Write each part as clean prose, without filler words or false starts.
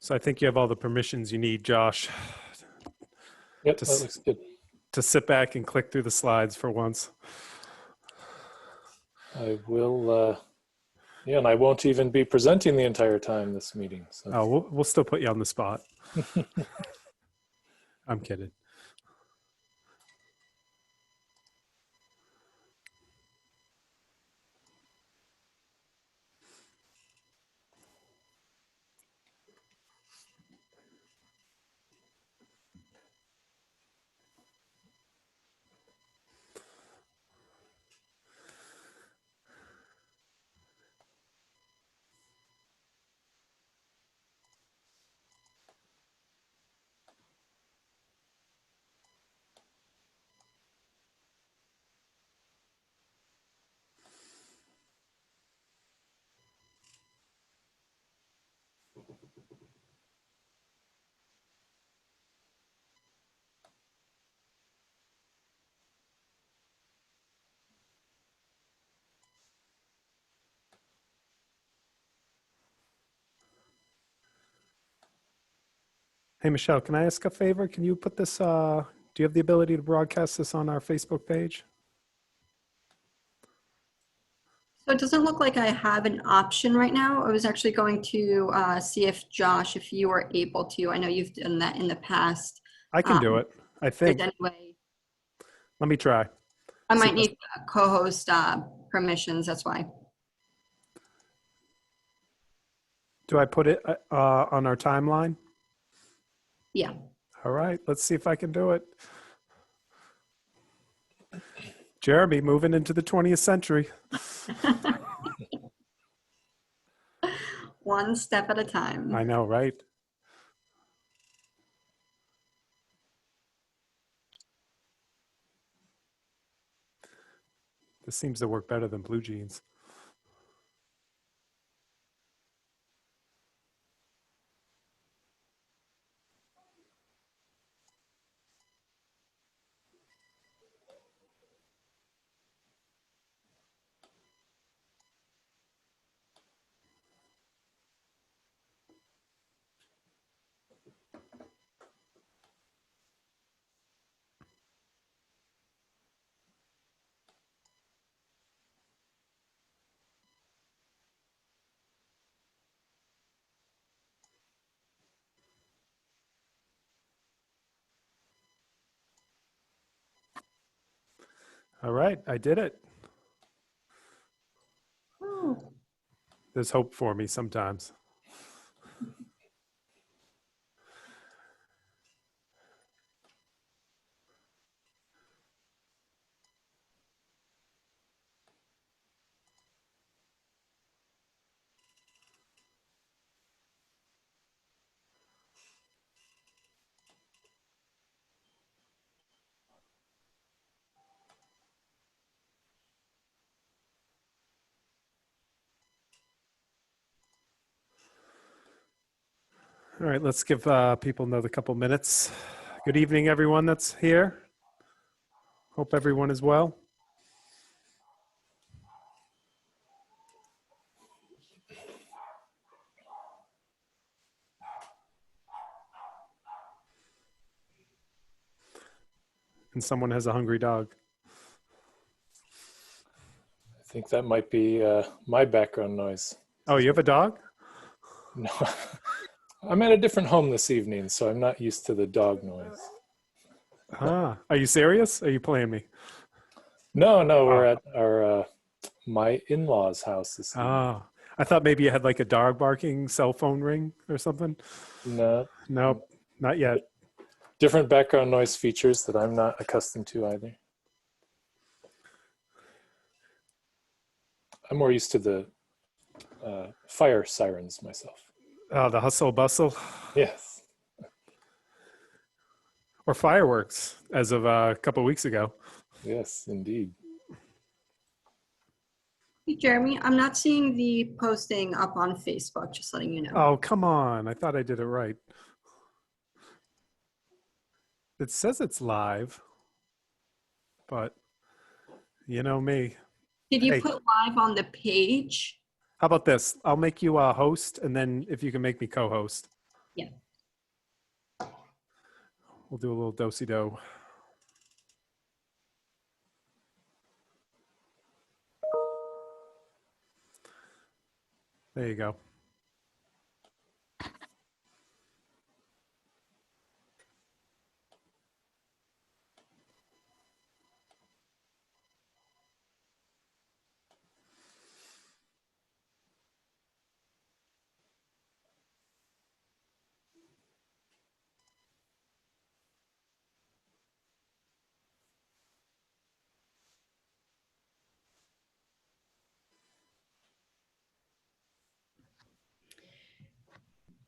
So I think you have all the permissions you need, Josh, Yep, to, that looks good. to sit back and click through the slides for once. I will, yeah, and I won't even be presenting the entire time this meeting. So. Oh, we'll still put you on the spot. I'm kidding. Hey, Michelle, can I ask a favor? Can you put this, do you have the ability to broadcast this on our Facebook page? So it doesn't look like I have an option right now. I was actually going to see if Josh, if you were able to. I know you've done that in the past. I can do it, I think. Anyway, Let me try. I might need co-host permissions, that's why. Do I put it on our timeline? Yeah. All right, let's see if I can do it. Jeremy, moving into the 20th century. One step at a time. I know, right? This seems to work better than Blue Jeans. All right, I did it. Oh. There's hope for me sometimes. All right, let's give people another couple minutes. Good evening, everyone that's here. Hope everyone is well. And someone has a hungry dog. I think that might be my background noise. Oh, you have a dog? No, I'm at a different home this evening, so I'm not used to the dog noise. Ah, are you serious? Are you playing me? No, we're at our my in-laws' house this evening. Oh, I thought maybe you had like a dog barking cell phone ring or something. No, Nope, not yet. different background noise features that I'm not accustomed to either. I'm more used to the fire sirens myself. Oh, the hustle bustle. Yes. Or fireworks as of a couple of weeks ago. Yes, indeed. Hey, Jeremy, I'm not seeing the posting up on Facebook, just letting you know. Oh, come on. I thought I did it right. It says it's live, but you know me. Did you Hey. put live on the page? How about this? I'll make you a host, and then if you can make me co-host. Yeah. We'll do a little do-si-do. There you go.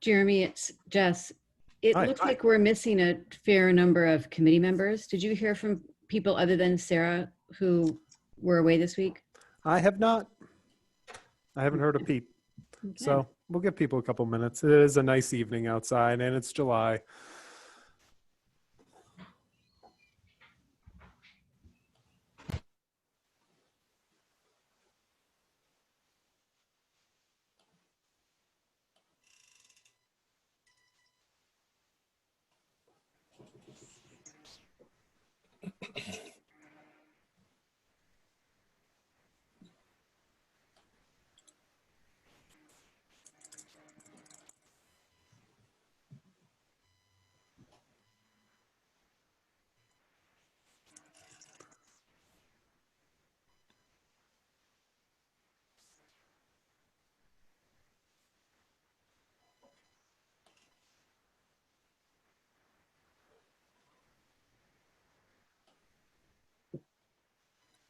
Jeremy, it's Jess. It Hi. looks like we're missing a fair number of committee members. Did you hear from people other than Sarah who were away this week? I have not. I haven't heard a peep. Okay. So we'll give people a couple minutes. It is a nice evening outside and it's July.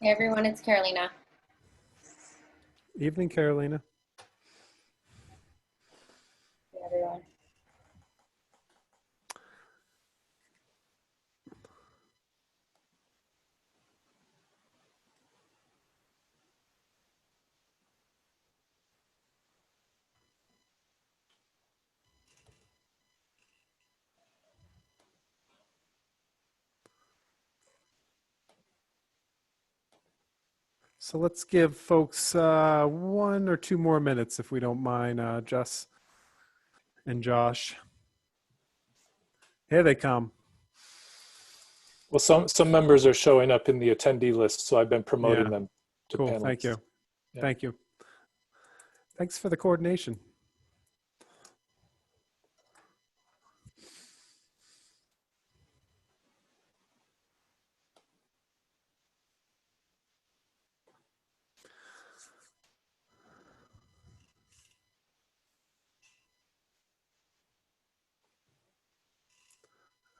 Hey everyone, it's Carolina. Evening, Carolina. Hey everyone. So let's give folks 1 or 2 more minutes, if we don't mind, Jess and Josh. Here they come. Well, some members are showing up in the attendee list, so I've been promoting Yeah. them to Cool. panelists. Thank you. Yeah. Thank you. Thanks for the coordination.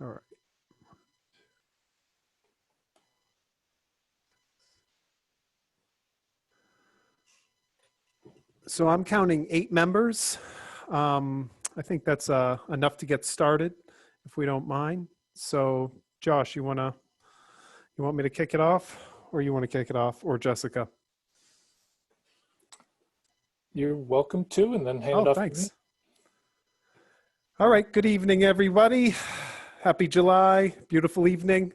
All right. So I'm counting 8 members. I think that's enough to get started, if we don't mind. So Josh, you want me to kick it off, or you want to kick it off, or Jessica? You're welcome to, and then hand it off to me. Thanks. All right. Good evening, everybody. Happy July. Beautiful evening.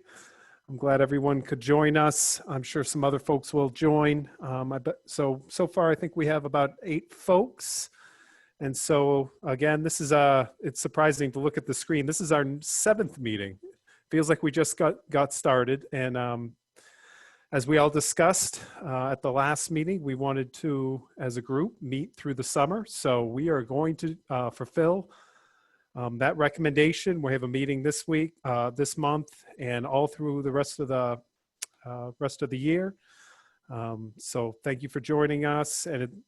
I'm glad everyone could join us. I'm sure some other folks will join. I bet so far I think we have about 8 folks. And so again, this is it's surprising to look at the screen. This is our 7th meeting. Feels like we just got started. And as we all discussed at the last meeting, we wanted to, as a group, meet through the summer. So we are going to fulfill that recommendation. We have a meeting this week, this month, and all through the rest of the year. So thank you for joining us. And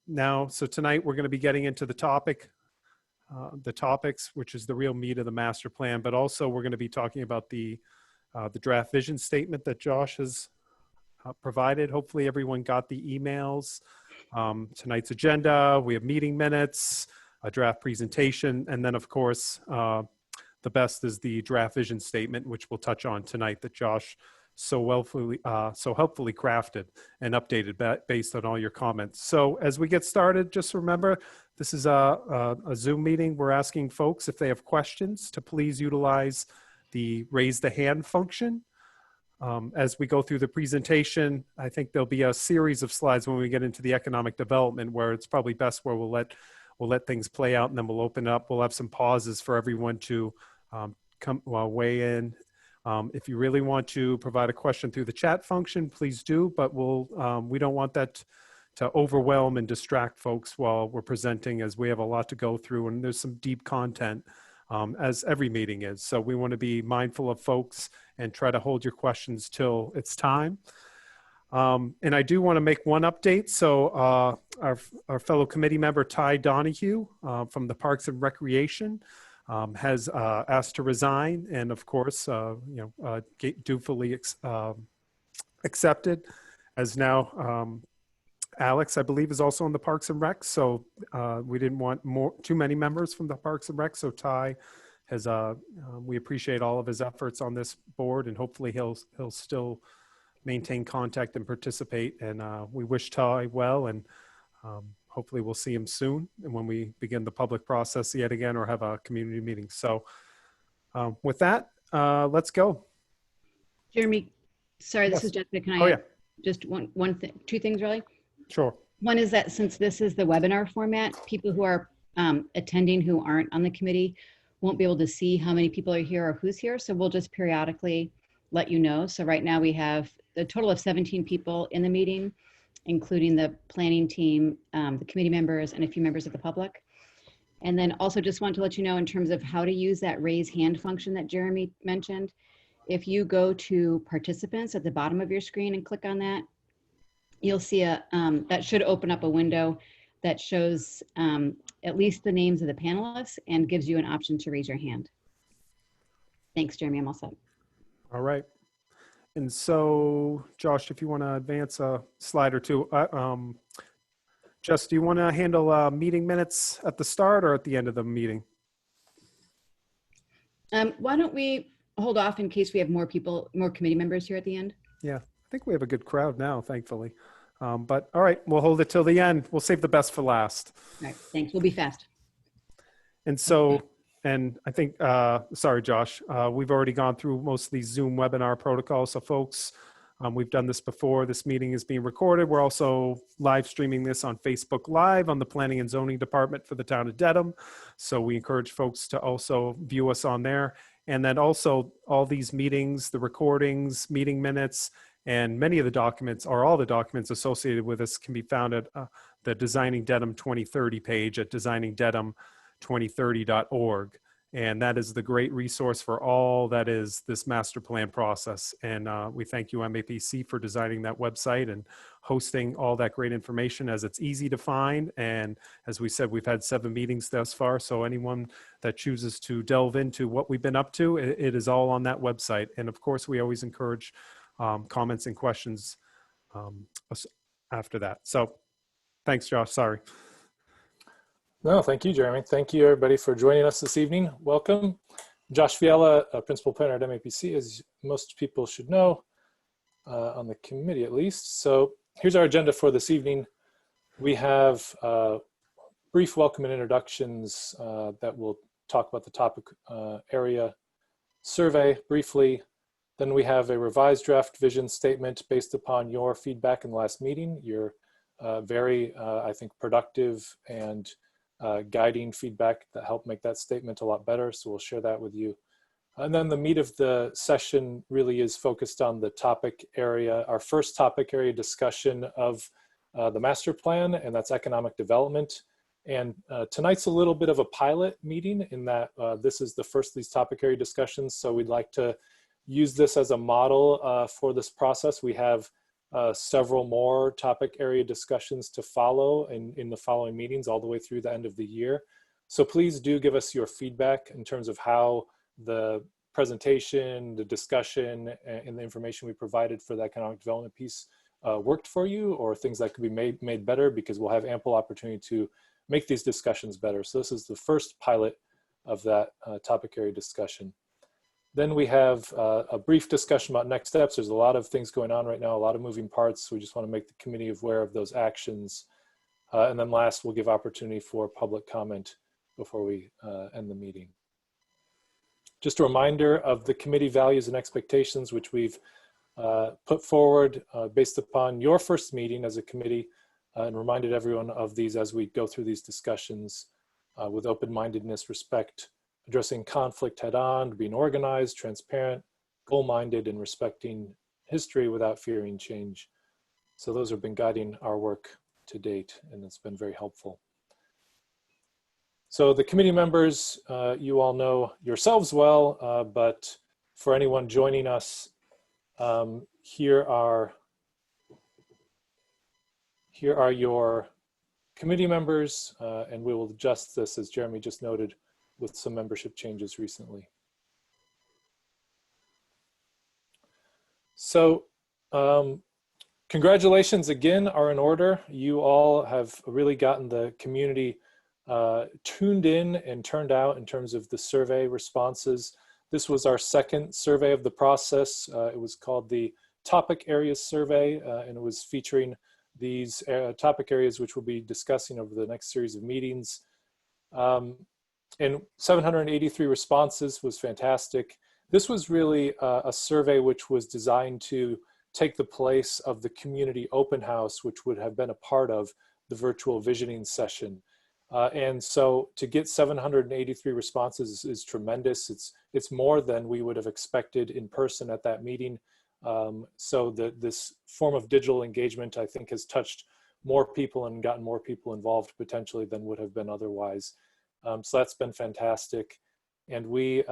so tonight we're going to be getting into the topics, which is the real meat of the master plan. But also we're going to be talking about the draft vision statement that Josh has provided. Hopefully everyone got the emails. Tonight's agenda. We have meeting minutes, a draft presentation, and then of course the best is the draft vision statement, which we'll touch on tonight, that Josh so helpfully crafted and updated based on all your comments. So as we get started, just remember this is a Zoom meeting. We're asking folks if they have questions to please utilize the raise the hand function. As we go through the presentation, I think there'll be a series of slides when we get into the economic development where it's probably best where we'll let we'll let things play out and then we'll open up. We'll have some pauses for everyone to weigh in. If you really want to provide a question through the chat function, please do, but we don't want that to overwhelm and distract folks while we're presenting, as we have a lot to go through and there's some deep content, as every meeting is. So we want to be mindful of folks and try to hold your questions till it's time. And I do want to make one update. So our fellow committee member, Ty Donahue, from the Parks and Recreation, has asked to resign, and of course, dutifully accepted, as now Alex, I believe, is also on the Parks and Rec. So we didn't want too many members from the Parks and Rec. So Ty has, we appreciate all of his efforts on this board, and hopefully he'll still maintain contact and participate. And we wish Ty well, and hopefully we'll see him soon, and when we begin the public process yet again or have a community meeting. So with that, let's go. Jeremy, sorry, this Yes. is Jessica. Can Oh, I yeah. just one thing, two things really? Sure. One is that since this is the webinar format, people who are attending who aren't on the committee won't be able to see how many people are here or who's here. So we'll just periodically let you know. So right now we have a total of 17 people in the meeting, including the planning team, the committee members, and a few members of the public. And then also just want to let you know in terms of how to use that raise hand function that Jeremy mentioned. If you go to participants at the bottom of your screen and click on that, you'll see that should open up a window that shows at least the names of the panelists and gives you an option to raise your hand. Thanks, Jeremy. I'm all set. All right. And so, Josh, if you want to advance a slide or two, Jess, do you want to handle meeting minutes at the start or at the end of the meeting? Why don't we hold off in case we have more people, more committee members here at the end? Yeah, I think we have a good crowd now, thankfully. But all right, we'll hold it till the end. We'll save the best for last. All right, thanks. We'll be fast. And so, and I think, sorry, Josh, we've already gone through most of these Zoom webinar protocols. So folks, we've done this before. This meeting is being recorded. We're also live streaming this on Facebook Live on the Planning and Zoning Department for the town of Dedham. So we encourage folks to also view us on there. And then also all these meetings, the recordings, meeting minutes, and many of the documents, or all the documents associated with this, can be found at the Designing Dedham 2030 page at designingdedham2030.org. And that is the great resource for all that is this master plan process. And we thank you, MAPC, for designing that website and hosting all that great information, as it's easy to find. And as we said, we've had 7 meetings thus far. So anyone that chooses to delve into what we've been up to, it is all on that website. And of course, we always encourage comments and questions after that. So thanks, Josh. Sorry. No, thank you, Jeremy. Thank you, everybody, for joining us this evening. Welcome. Josh Fiala, Principal Planner at MAPC, as most people should know, on the committee at least. So here's our agenda for this evening. We have brief welcome and introductions that will talk about the topic area survey briefly. Then we have a revised draft vision statement based upon your feedback in the last meeting. Your very, I think, productive and guiding feedback that helped make that statement a lot better. So we'll share that with you. And then the meat of the session really is focused on the topic area, our first topic area discussion of the master plan, and that's economic development. And tonight's a little bit of a pilot meeting in that this is the first of these topic area discussions. So we'd like to use this as a model for this process. We have several more topic area discussions to follow in the following meetings all the way through the end of the year. So please do give us your feedback in terms of how the presentation, the discussion, and the information we provided for the economic development piece worked for you, or things that could be made better, because we'll have ample opportunity to make these discussions better. So this is the first pilot of that topic area discussion. Then we have a brief discussion about next steps. There's a lot of things going on right now, a lot of moving parts. We just want to make the committee aware of those actions. And then last, we'll give opportunity for public comment before we end the meeting. Just a reminder of the committee values and expectations, which we've put forward based upon your first meeting as a committee and reminded everyone of these as we go through these discussions with open-mindedness, respect, addressing conflict head-on, being organized, transparent, goal-minded, and respecting history without fearing change. So those have been guiding our work to date, and it's been very helpful. So the committee members, you all know yourselves well, but for anyone joining us, here are your committee members, and we will adjust this, as Jeremy just noted, with some membership changes recently. So congratulations again are in order. You all have really gotten the community tuned in and turned out in terms of the survey responses. This was our second survey of the process. It was called the Topic Areas Survey, and it was featuring these topic areas which we'll be discussing over the next series of meetings. And 783 responses was fantastic. This was really a survey which was designed to take the place of the community open house, which would have been a part of the virtual visioning session. And so to get 783 responses is tremendous. It's more than we would have expected in person at that meeting. So this form of digital engagement, I think, has touched more people and gotten more people involved potentially than would have been otherwise. So that's been fantastic. And we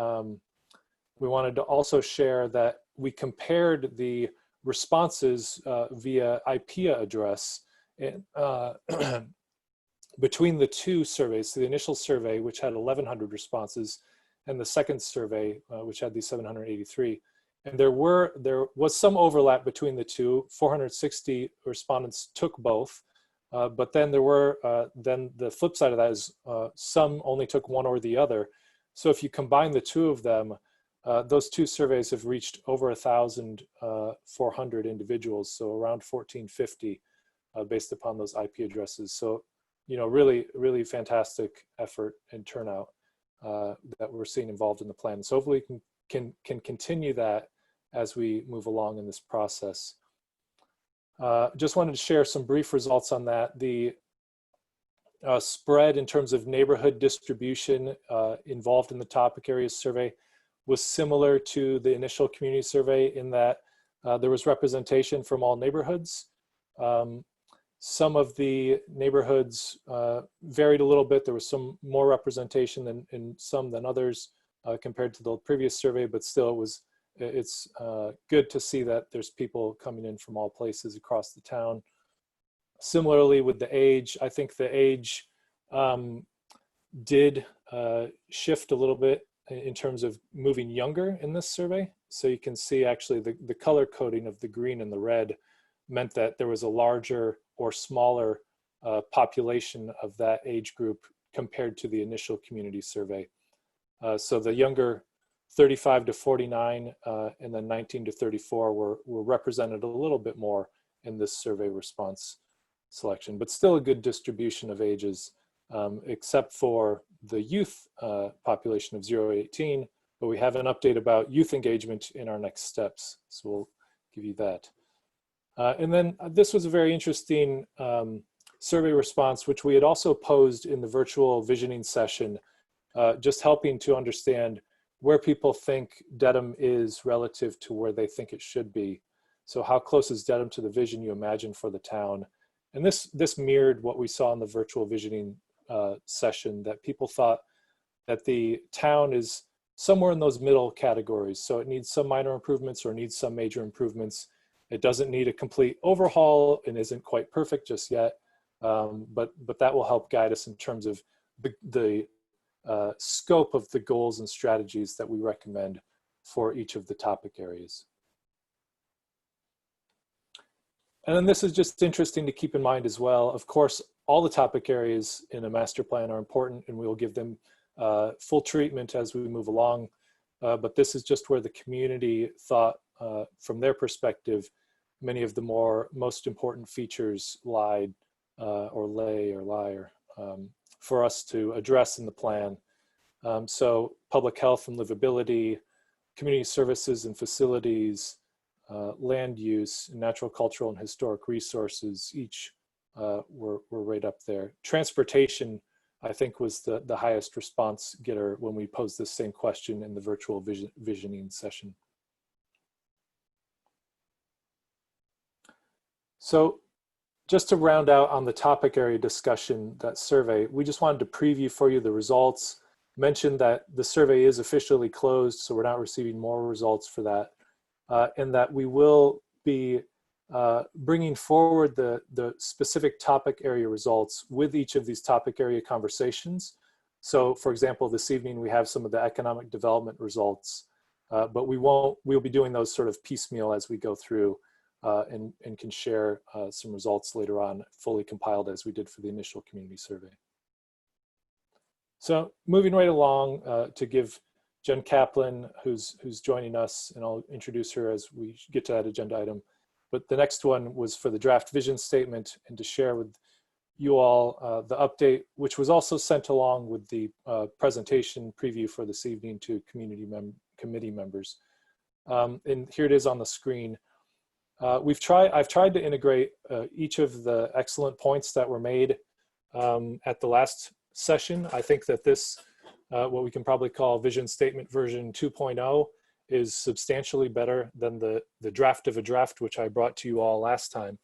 wanted to also share that we compared the responses via IP address and, between the two surveys, so the initial survey, which had 1,100 responses, and the second survey, which had these 783. And there was some overlap between the two. 460 respondents took both, but then there were, then the flip side of that is some only took one or the other. So if you combine the two of them, those two surveys have reached over 1,400 individuals, so around 1,450 based upon those IP addresses. So, you know, really, really fantastic effort and turnout that we're seeing involved in the plan. So hopefully we can continue that as we move along in this process. Just wanted to share some brief results on that. The spread in terms of neighborhood distribution involved in the topic areas survey was similar to the initial community survey in that there was representation from all neighborhoods. Some of the neighborhoods varied a little bit. There was some more representation in some than others compared to the previous survey, but still it's good to see that there's people coming in from all places across the town. Similarly with the age, I think the age did shift a little bit in terms of moving younger in this survey. So you can see actually the color coding of the green and the red meant that there was a larger or smaller population of that age group compared to the initial community survey. So the younger 35 to 49 and then 19 to 34 were represented a little bit more in this survey response selection, but still a good distribution of ages, except for the youth population of 0 to 18, but we have an update about youth engagement in our next steps, so we'll give you that. And then this was a very interesting survey response, which we had also posed in the virtual visioning session, just helping to understand where people think Dedham is relative to where they think it should be. So how close is Dedham to the vision you imagine for the town? And this mirrored what we saw in the virtual visioning session, that people thought that the town is somewhere in those middle categories. So it needs some minor improvements or needs some major improvements. It doesn't need a complete overhaul and isn't quite perfect just yet, but that will help guide us in terms of the scope of the goals and strategies that we recommend for each of the topic areas. And then this is just interesting to keep in mind as well. Of course, all the topic areas in a master plan are important, and we will give them full treatment as we move along. But this is just where the community thought, from their perspective, many of the most important features lie for us to address in the plan. So public health and livability, community services and facilities, land use, natural, cultural, and historic resources, each were right up there. Transportation, I think, was the highest response getter when we posed this same question in the virtual visioning session. So just to round out on the topic area discussion, that survey, we just wanted to preview for you the results, mention that the survey is officially closed, so we're not receiving more results for that, and that we will be bringing forward the specific topic area results with each of these topic area conversations. So for example, this evening we have some of the economic development results, but we'll be doing those sort of piecemeal as we go through, and can share some results later on, fully compiled as we did for the initial community survey. So moving right along to give Jen Kaplan, who's joining us, and I'll introduce her as we get to that agenda item. But the next one was for the draft vision statement, and to share with you all the update, which was also sent along with the presentation preview for this evening to committee members. And here it is on the screen. I've tried to integrate each of the excellent points that were made at the last session. I think that this, what we can probably call vision statement version 2.0, is substantially better than the draft of a draft, which I brought to you all last time.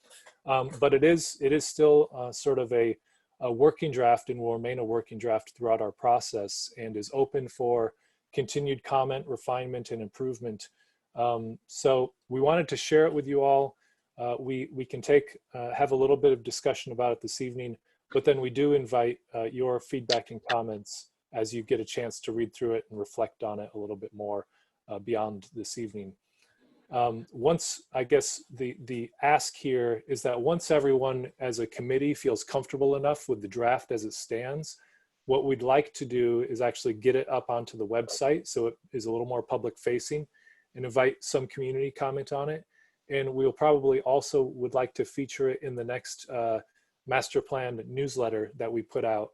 But it is still sort of a working draft, and will remain a working draft throughout our process, and is open for continued comment, refinement, and improvement. So we wanted to share it with you all. We can have a little bit of discussion about it this evening, but then we do invite your feedback and comments as you get a chance to read through it and reflect on it a little bit more beyond this evening. I guess the ask here is that once everyone as a committee feels comfortable enough with the draft as it stands, what we'd like to do is actually get it up onto the website so it is a little more public facing, and invite some community comment on it. And we'll probably also would like to feature it in the next master plan newsletter that we put out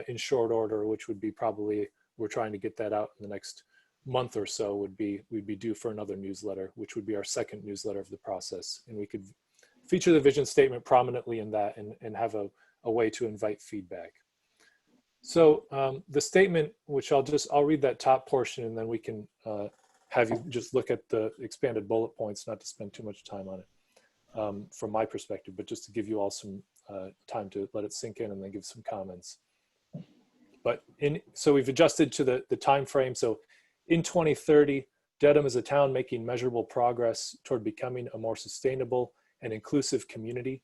in short order, which would be probably, we're trying to get that out in the next month or so, we'd be due for another newsletter, which would be our second newsletter of the process. And we could feature the vision statement prominently in that, and have a way to invite feedback. So the statement, which I'll read that top portion, and then we can have you just look at the expanded bullet points, not to spend too much time on it from my perspective, but just to give you all some time to let it sink in and then give some comments. But so we've adjusted to the time frame. So in 2030, Dedham is a town making measurable progress toward becoming a more sustainable and inclusive community.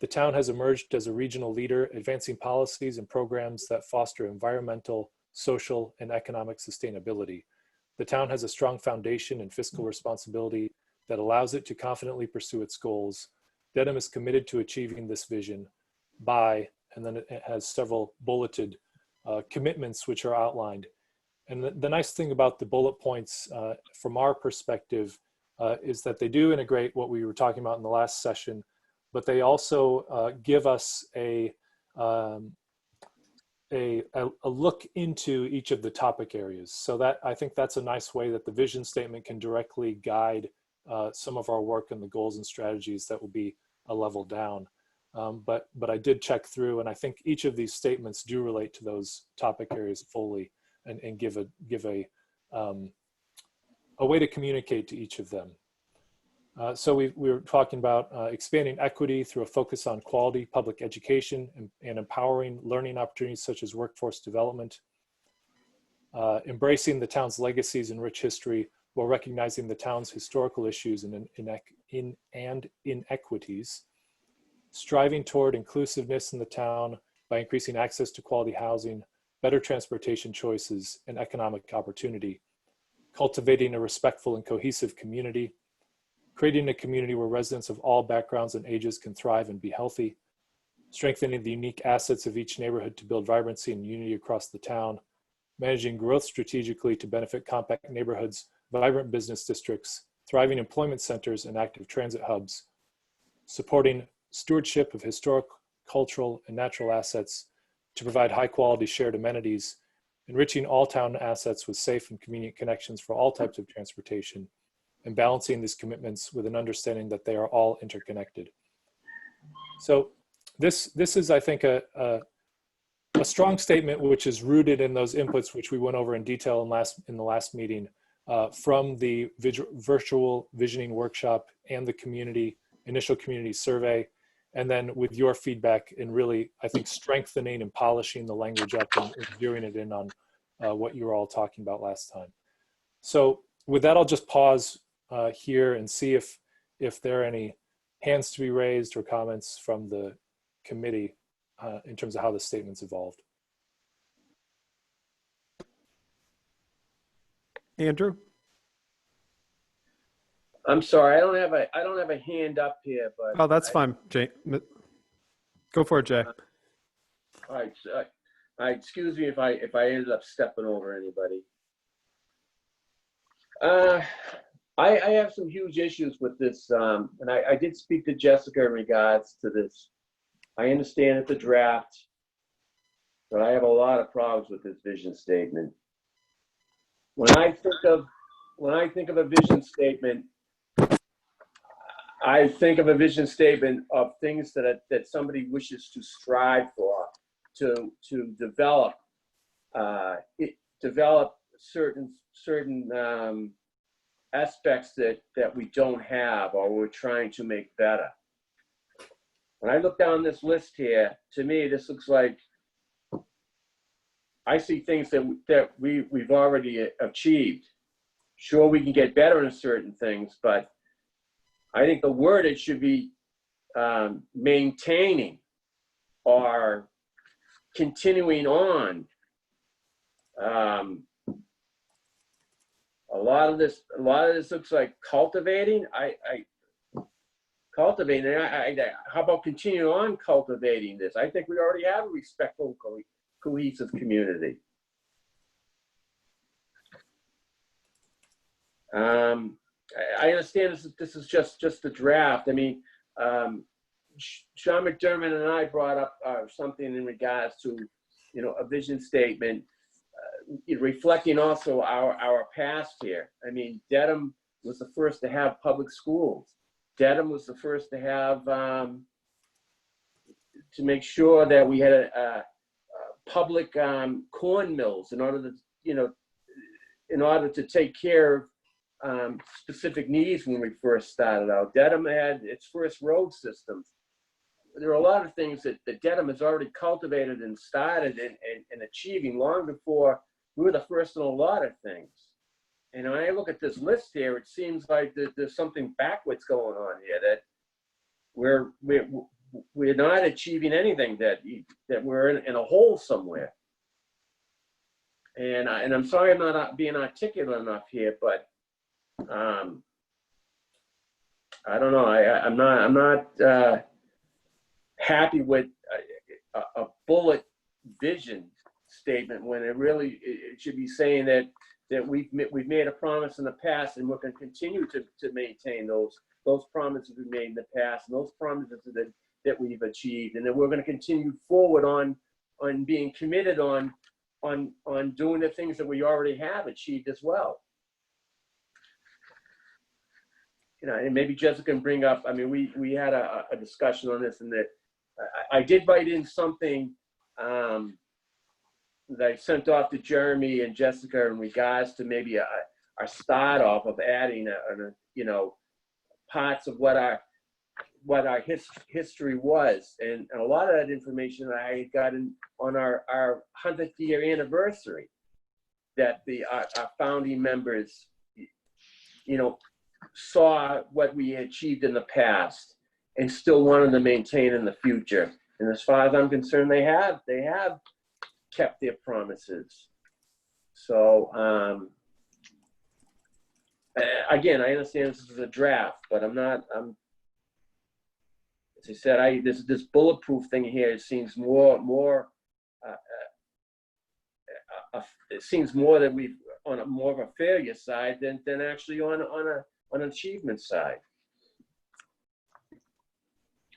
The town has emerged as a regional leader, advancing policies and programs that foster environmental, social, and economic sustainability. The town has a strong foundation and fiscal responsibility that allows it to confidently pursue its goals. Dedham is committed to achieving this vision by, and then it has several bulleted commitments which are outlined. And the nice thing about the bullet points from our perspective is that they do integrate what we were talking about in the last session, but they also give us a look into each of the topic areas. So that, I think that's a nice way that the vision statement can directly guide some of our work and the goals and strategies that will be a level down. But I did check through, and I think each of these statements do relate to those topic areas fully, and give a way to communicate to each of them. So we were talking about expanding equity through a focus on quality public education and empowering learning opportunities such as workforce development, embracing the town's legacies and rich history while recognizing the town's historical issues and inequities, striving toward inclusiveness in the town by increasing access to quality housing, better transportation choices, and economic opportunity, cultivating a respectful and cohesive community, creating a community where residents of all backgrounds and ages can thrive and be healthy, strengthening the unique assets of each neighborhood to build vibrancy and unity across the town, managing growth strategically to benefit compact neighborhoods, vibrant business districts, thriving employment centers, and active transit hubs, supporting stewardship of historic, cultural, and natural assets to provide high-quality shared amenities, enriching all town assets with safe and convenient connections for all types of transportation, and balancing these commitments with an understanding that they are all interconnected. So this is, I think, a strong statement which is rooted in those inputs which we went over in detail in the last meeting from the virtual visioning workshop and the initial community survey, and then with your feedback and really, I think, strengthening and polishing the language up and zeroing it in on what you were all talking about last time. So with that, I'll just pause here and see if there are any hands to be raised or comments from the committee in terms of how the statement's evolved. Andrew? I'm sorry, I don't have a hand up here, but Oh, that's fine, Jay. Go for it, Jay. all right, all right, excuse me if I ended up stepping over anybody. I have some huge issues with this, and I did speak to Jessica in regards to this. I understand it's a draft, but I have a lot of problems with this vision statement. When I think of a vision statement, I think of a vision statement of things that somebody wishes to strive for, to develop, develop certain aspects that we don't have or we're trying to make better. When I look down this list here, to me, this looks like I see things that we've already achieved. Sure, we can get better in certain things, but I think the word it should be maintaining or continuing on. A lot of this looks like cultivating. Cultivating. How about continuing on cultivating this? I think we already have a respectful, cohesive community. I understand this is just a draft. I mean, Sean McDermott and I brought up something in regards to, a vision statement, reflecting also our past here. I mean, Dedham was the first to have public schools. Dedham was the first to have, to make sure that we had a public corn mills in order to, in order to take care of specific needs when we first started out. Dedham had its first road systems. There are a lot of things that Dedham has already cultivated and started and achieving long before we were the first in a lot of things. And when I look at this list here, it seems like there's something backwards going on here, that we're not achieving anything, that we're in a hole somewhere. And I'm sorry I'm not being articulate enough here, but I don't know. I'm not happy with a bullet vision statement when it should be saying that we've made a promise in the past and we're going to continue to maintain those promises we made in the past and those promises that we've achieved, and that we're going to continue forward on being committed on doing the things that we already have achieved as well. And maybe Jessica can bring up, I mean, we had a discussion on this, and that I did write in something that I sent off to Jeremy and Jessica in regards to maybe a start off of adding parts of what our history was, and a lot of that information I got on our 100th year anniversary, that our founding members, saw what we achieved in the past and still wanted to maintain in the future. And as far as I'm concerned, they have kept their promises. So again, I understand this is a draft, but as I said, this bulletproof thing here, it seems more it seems more that we've on a more of a failure side than actually on an achievement side.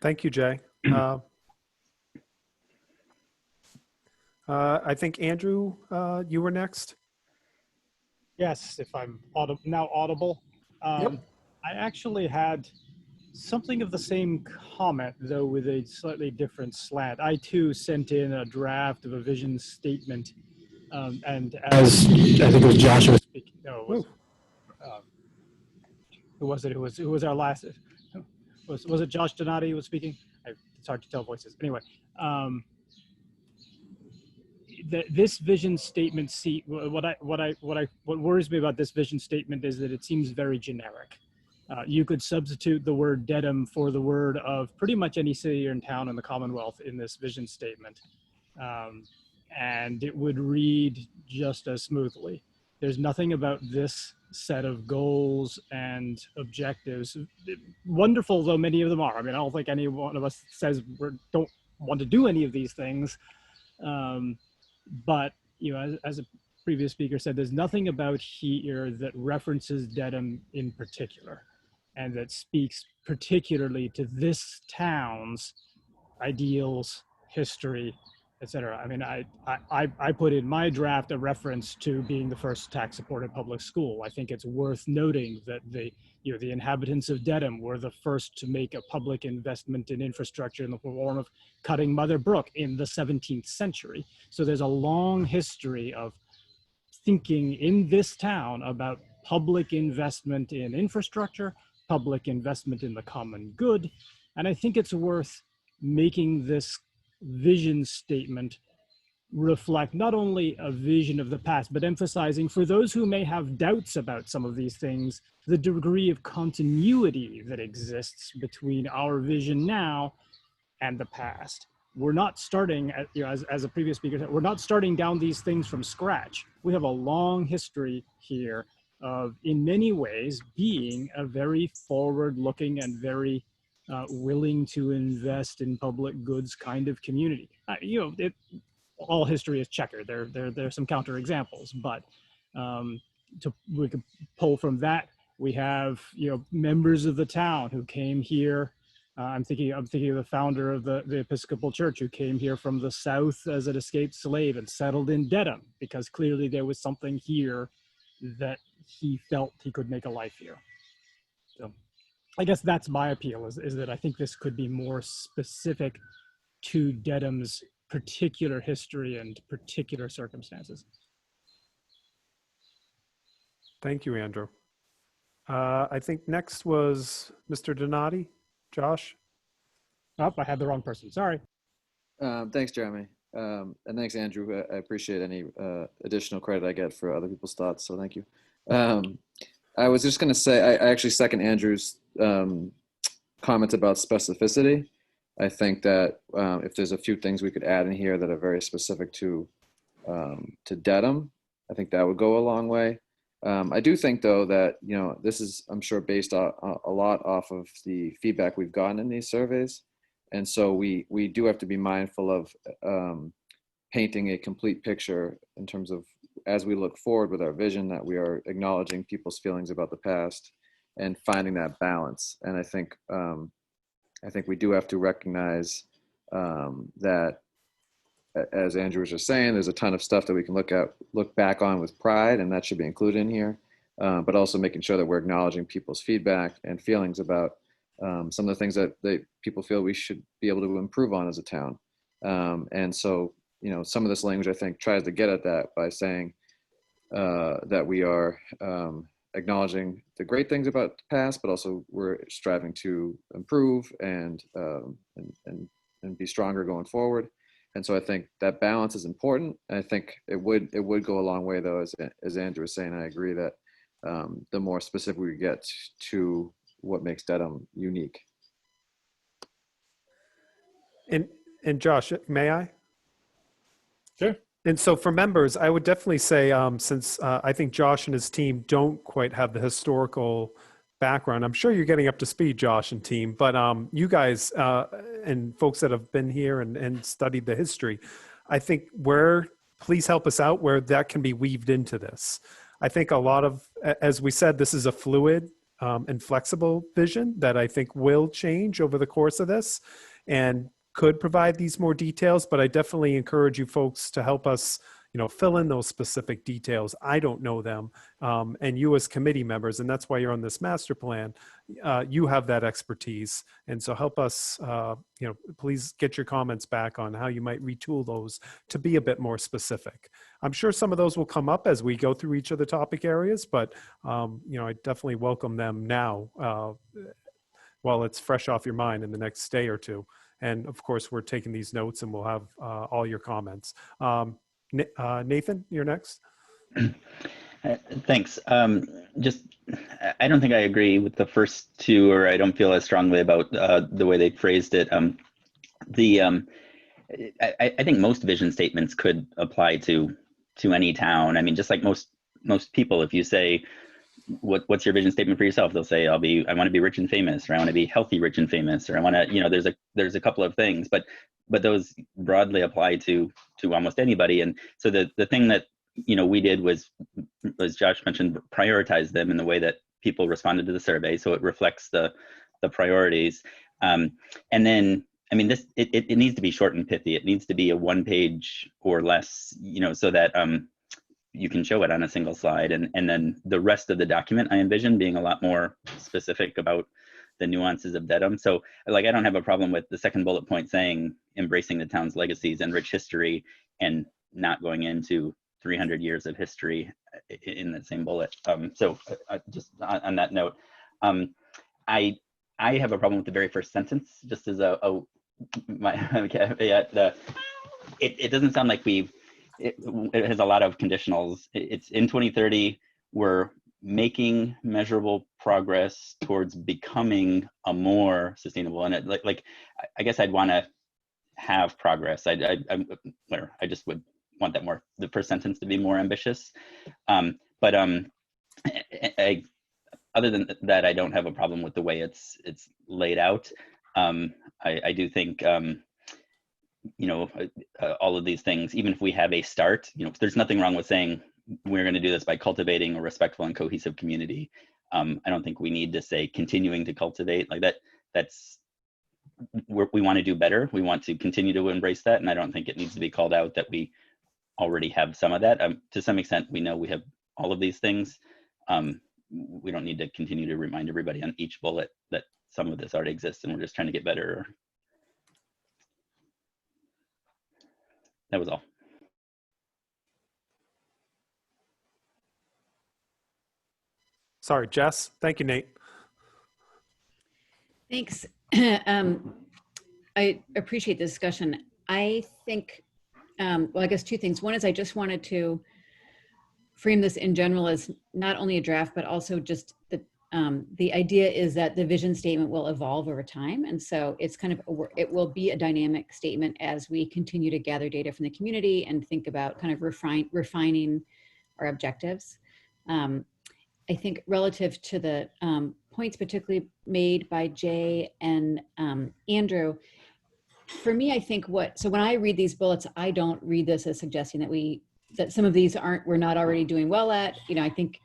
Thank you, Jay. I think Andrew, you were next. Yes, if I'm now audible. Yep. I actually had something of the same comment, though with a slightly different slant. I too sent in a draft of a vision statement, and as I think it was Josh who was speaking. No, it was, who was it? Who was our last? Was it Josh Donati who was speaking? It's hard to tell voices. Anyway, this vision statement. What worries me about this vision statement is that it seems very generic. You could substitute the word Dedham for the word of pretty much any city or town in the Commonwealth in this vision statement, and it would read just as smoothly. There's nothing about this set of goals and objectives, wonderful though many of them are. I mean, I don't think any one of us says we don't want to do any of these things, but you know, as a previous speaker said, there's nothing about here that references Dedham in particular, and that speaks particularly to this town's ideals, history, etc. I mean, I put in my draft a reference to being the first tax-supported public school. I think it's worth noting that the inhabitants of Dedham were the first to make a public investment in infrastructure in the form of cutting Mother Brook in the 17th century. So there's a long history of thinking in this town about public investment in infrastructure, public investment in the common good. And I think it's worth making this vision statement reflect not only a vision of the past, but emphasizing for those who may have doubts about some of these things, the degree of continuity that exists between our vision now and the past. We're not starting, as a previous speaker said, we're not starting down these things from scratch. We have a long history here of, in many ways, being a very forward-looking and very willing to invest in public goods kind of community. All history is checkered. There are some counter examples, but we could pull from that. We have members of the town who came here. I'm thinking of the founder of the Episcopal Church, who came here from the South as an escaped slave and settled in Dedham because clearly there was something here that he felt he could make a life here. So I guess that's my appeal, is that I think this could be more specific to Dedham's particular history and particular circumstances. Thank you, Andrew. I think next was Mr. Donati. Josh? Oh, I had the wrong person. Sorry. Thanks, Jeremy. And thanks, Andrew. I appreciate any additional credit I get for other people's thoughts, so thank you. I was just going to say, I actually second Andrew's comments about specificity. I think that if there's a few things we could add in here that are very specific to Dedham, I think that would go a long way. I do think, though, that this is, I'm sure, based a lot off of the feedback we've gotten in these surveys, and so we do have to be mindful of painting a complete picture in terms of, as we look forward with our vision, that we are acknowledging people's feelings about the past and finding that balance. And I think we do have to recognize that, as Andrew was just saying, there's a ton of stuff that we can look back on with pride, and that should be included in here. But also making sure that we're acknowledging people's feedback and feelings about some of the things that people feel we should be able to improve on as a town. And so, some of this language, I think, tries to get at that by saying that we are acknowledging the great things about the past, but also we're striving to improve and be stronger going forward. And so I think that balance is important. And I think it would go a long way, though, as Andrew was saying. I agree that the more specific we get to what makes Dedham unique. And Josh, may I? Sure. And so for members, I would definitely say, since I think Josh and his team don't quite have the historical background, I'm sure you're getting up to speed, Josh and team, but you guys and folks that have been here and studied the history, I think please help us out where that can be weaved into this. I think a lot of, as we said, this is a fluid and flexible vision that I think will change over the course of this and could provide these more details, but I definitely encourage you folks to help us, fill in those specific details. I don't know them. And you as committee members, and that's why you're on this master plan, you have that expertise. And so help us, please get your comments back on how you might retool those to be a bit more specific. I'm sure some of those will come up as we go through each of the topic areas, but I definitely welcome them now while it's fresh off your mind in the next day or two. And of course, we're taking these notes and we'll have all your comments. Nathan, you're next. Thanks. I don't think I agree with the first two, or I don't feel as strongly about the way they phrased it. I think most vision statements could apply to any town. I mean, just like most people, if you say, what's your vision statement for yourself? They'll say, I want to be rich and famous, or I want to be healthy, rich and famous, or I want to, there's a couple of things, but those broadly apply to almost anybody. And so the thing that, we did was, as Josh mentioned, prioritize them in the way that people responded to the survey. So it reflects the priorities. And then, I mean, it needs to be short and pithy. It needs to be a 1 page or less, so that, you can show it on a single slide, and then the rest of the document I envision being a lot more specific about the nuances of Dedham. So I don't have a problem with the second bullet point saying embracing the town's legacies and rich history, and not going into 300 years of history in the same bullet. So just on that note, I have a problem with the very first sentence, just as it doesn't sound like it has a lot of conditionals. It's in 2030, we're making measurable progress towards becoming a more sustainable. And I guess I'd want to have progress. I just would want that more, the first sentence to be more ambitious. Other than that, I don't have a problem with the way it's laid out. I do think, all of these things, even if we have a start, there's nothing wrong with saying we're going to do this by cultivating a respectful and cohesive community. I don't think we need to say continuing to cultivate like that. We want to do better. We want to continue to embrace that. And I don't think it needs to be called out that we already have some of that. To some extent, we know we have all of these things. We don't need to continue to remind everybody on each bullet that some of this already exists and we're just trying to get better. That was all. Sorry, Jess. Thank you, Nate. Thanks. I appreciate the discussion. I think, well, I guess two things. One is I just wanted to frame this in general as not only a draft, but also just the idea is that the vision statement will evolve over time. And so it's it will be a dynamic statement as we continue to gather data from the community and think about kind of refining our objectives. I think relative to the points particularly made by Jay and Andrew, for me, I think so when I read these bullets, I don't read this as suggesting that some of these we're not already doing well at. I think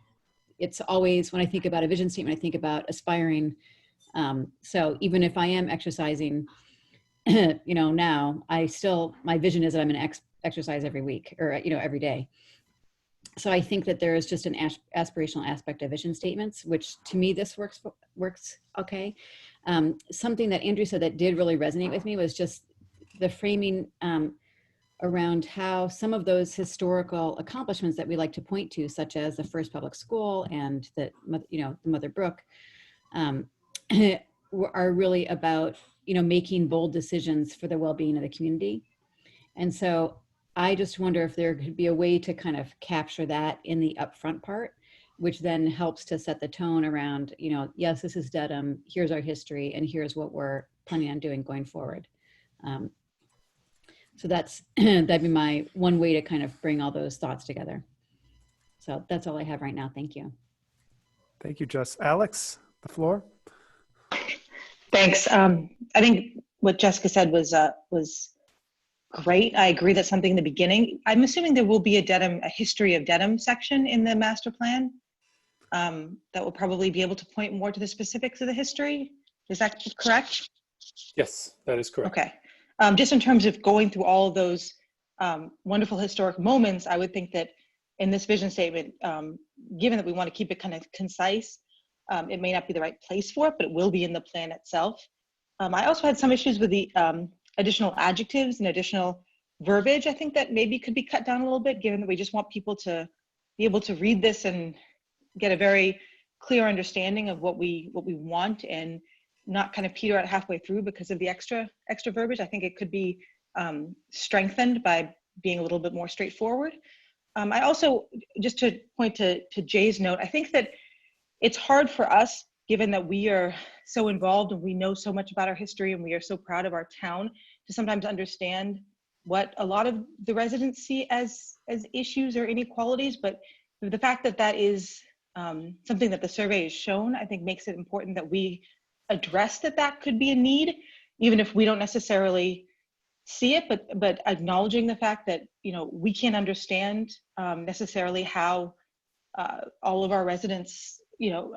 it's always, when I think about a vision statement, I think about aspiring. So even if I am exercising, now my vision is that I'm going to exercise every week or, every day. So I think that there is just an aspirational aspect of vision statements, which to me, this works okay. Something that Andrew said that did really resonate with me was just the framing around how some of those historical accomplishments that we like to point to, such as the first public school and the Mother Brook, are really about, making bold decisions for the well-being of the community. And so I just wonder if there could be a way to kind of capture that in the upfront part, which then helps to set the tone around, yes, this is Dedham, here's our history, and here's what we're planning on doing going forward. So that'd be my one way to kind of bring all those thoughts together. So that's all I have right now. Thank you. Thank you, Jess. Alex, the floor. Thanks. I think what Jessica said was great. I agree that's something in the beginning. I'm assuming there will be a history of Dedham section in the master plan that will probably be able to point more to the specifics of the history. Is that correct? Yes, that is correct. Okay. Just in terms of going through all of those wonderful historic moments, I would think that in this vision statement, given that we want to keep it kind of concise, it may not be the right place for it, but it will be in the plan itself. I also had some issues with the additional adjectives and additional verbiage. I think that maybe could be cut down a little bit, given that we just want people to be able to read this and get a very clear understanding of what we want, and not kind of peter out halfway through because of the extra verbiage. I think it could be strengthened by being a little bit more straightforward. I also, just to point to Jay's note, I think that it's hard for us, given that we are so involved and we know so much about our history and we are so proud of our town, to sometimes understand what a lot of the residents see as issues or inequalities. But the fact that that is something that the survey has shown, I think makes it important that we address that could be a need, even if we don't necessarily see it, but acknowledging the fact that, you know, we can't understand necessarily how all of our residents, you know,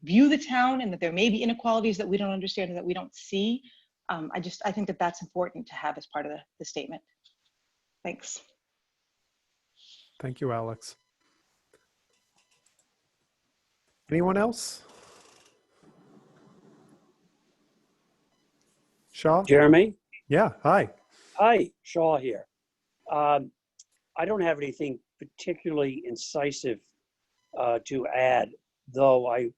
view the town, and that there may be inequalities that we don't understand and that we don't see. I think that that's important to have as part of the statement. Thanks. Thank you, Alex. Anyone else? Shaw? Jeremy? Yeah, hi. Hi, Shaw here. I don't have anything particularly incisive to add, though I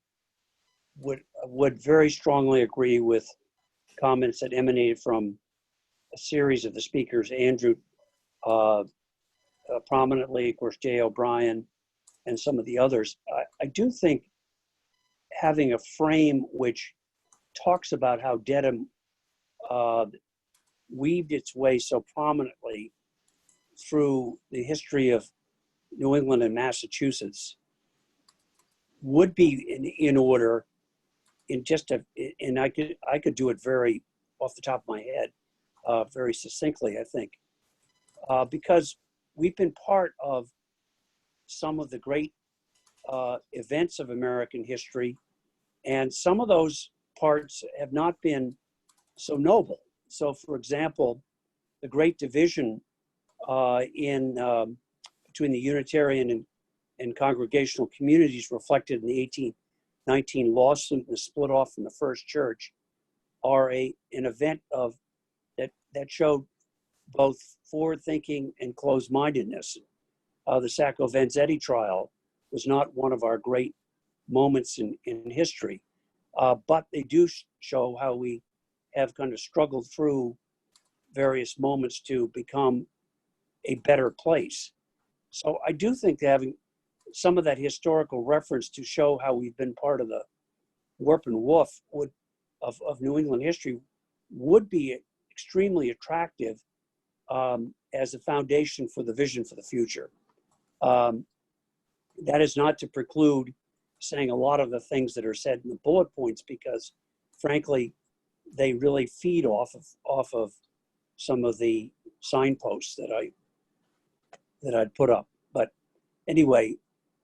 would very strongly agree with comments that emanated from a series of the speakers, Andrew prominently, of course, Jay O'Brien, and some of the others. I do think having a frame which talks about how Dedham weaved its way so prominently through the history of New England and Massachusetts would be in order, in just and I could do it very off the top of my head, very succinctly, I think, because we've been part of some of the great events of American history, and some of those parts have not been so noble. So, for example, the Great Division between the Unitarian and Congregational communities reflected in the 1819 lawsuit and the split off from the First Church are an event of that showed both forward-thinking and closed-mindedness. The Sacco-Vanzetti trial was not one of our great moments in history, but they do show how we have kind of struggled through various moments to become a better place. So I do think that having some of that historical reference to show how we've been part of the warp and woof of New England history would be extremely attractive as a foundation for the vision for the future. That is not to preclude saying a lot of the things that are said in the bullet points, because frankly, they really feed off of some of the signposts that I'd put up. But anyway,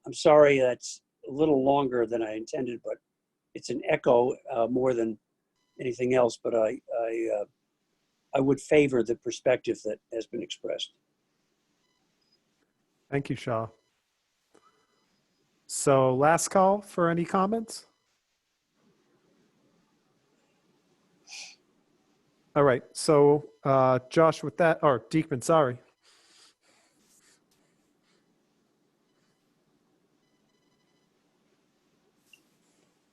I'm sorry that's a little longer than I intended, but it's an echo more than anything else. But I would favor the perspective that has been expressed. Thank you, Shaw. So last call for any comments? All right, so Josh, with that, or Diekman, sorry.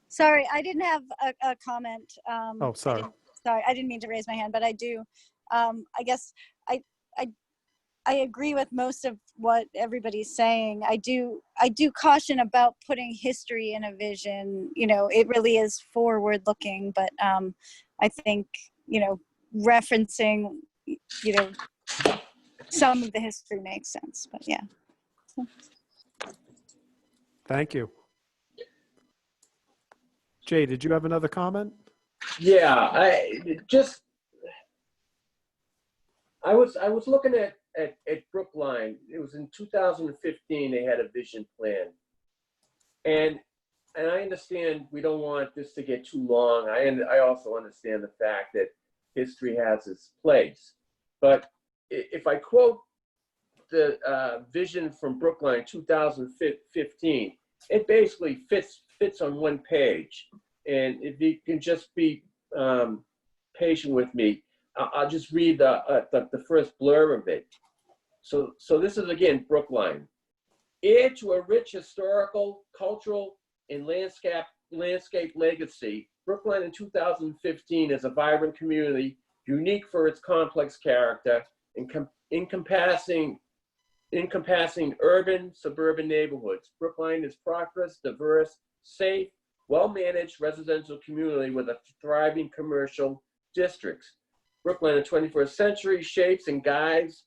Sorry, I didn't have a comment. Oh, sorry. I didn't mean to raise my hand, but I do. I guess I agree with most of what everybody's saying. I do caution about putting history in a vision. You know, it really is forward looking, but I think, you know, referencing, you know, some of the history makes sense, but yeah. Thank you. Jay, did you have another comment? Yeah, I was looking at Brookline. It was in 2015. They had a vision plan, and I understand we don't want this to get too long. I also understand the fact that history has its place. But if I quote the vision from Brookline 2015, it basically fits on one page. And if you can just be patient with me, I'll just read the first blurb of it. So this is, again, Brookline. Heir to a rich historical, cultural, and landscape legacy, Brookline in 2015 is a vibrant community, unique for its complex character, encompassing urban, suburban neighborhoods. Brookline is prosperous, diverse, safe, well-managed residential community with a thriving commercial districts. Brookline in the 21st century shapes and guides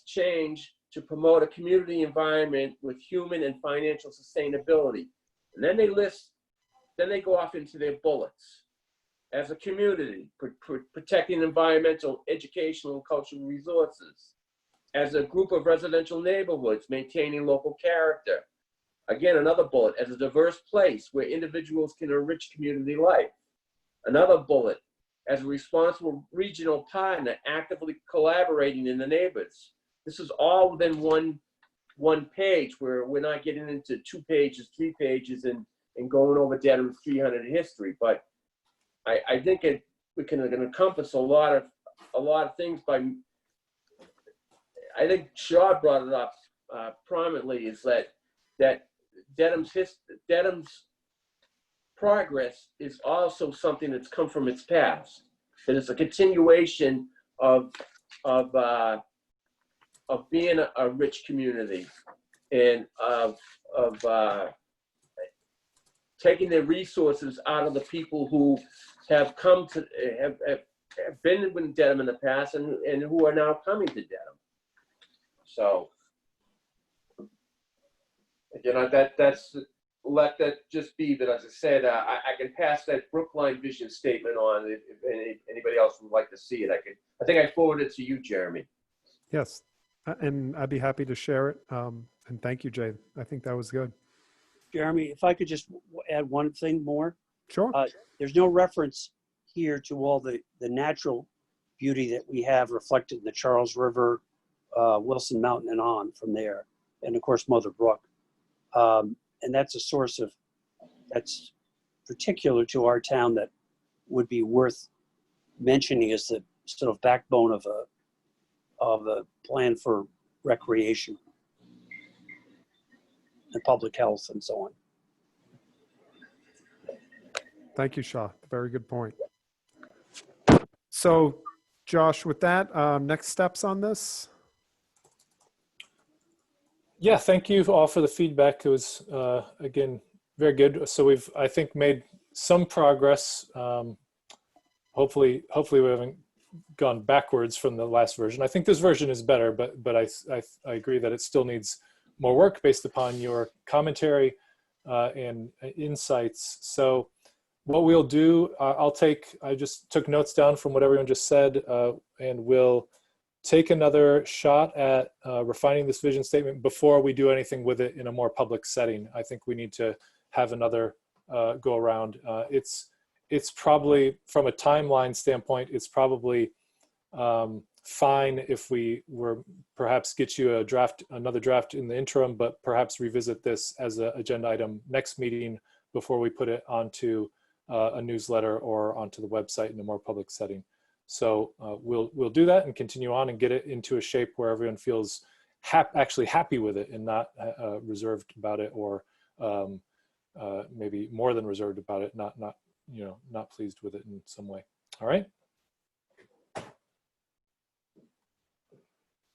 change to promote a community environment with human and financial sustainability. And then they go off into their bullets. As a community, protecting environmental, educational, and cultural resources. As a group of residential neighborhoods, maintaining local character. Again, another bullet, as a diverse place where individuals can enrich community life. Another bullet, as a responsible regional partner, actively collaborating in the neighbors. This is all within one page, where we're not getting into 2 pages, 3 pages, and going over Dedham's 300 history. But I think we can encompass a lot of things by. I think Shaw brought it up prominently, is that Dedham's progress is also something that's come from its past. That it's a continuation of being a rich community, and of taking the resources out of the people who have have been with Dedham in the past and who are now coming to Dedham. So, you know, that's let that just be. But as I said, I can pass that Brookline vision statement on if anybody else would like to see it. I think I forwarded it to you, Jeremy. Yes, and I'd be happy to share it. And thank you, Jay. I think that was good. Jeremy, if I could just add one thing more. Sure. There's no reference here to all the natural beauty that we have reflected in the Charles River, Wilson Mountain, and on from there, and of course Mother Brook. And that's a source that's particular to our town that would be worth mentioning as the sort of backbone of a plan for recreation and public health and so on. Thank you, Shaw. Very good point. So, Josh, with that, next steps on this? Yeah, thank you all for the feedback. It was, again, very good. So we've, I think, made some progress. Hopefully we haven't gone backwards from the last version. I think this version is better, but I agree that it still needs more work based upon your commentary and insights. So what we'll do, I just took notes down from what everyone just said, and we'll take another shot at refining this vision statement before we do anything with it in a more public setting. I think we need to have another go around. It's probably, from a timeline standpoint, it's probably fine if we were perhaps get you another draft in the interim, but perhaps revisit this as an agenda item next meeting before we put it onto a newsletter or onto the website in a more public setting. So we'll do that and continue on and get it into a shape where everyone feels actually happy with it and not reserved about it, or maybe more than reserved about it, not pleased with it in some way. All right.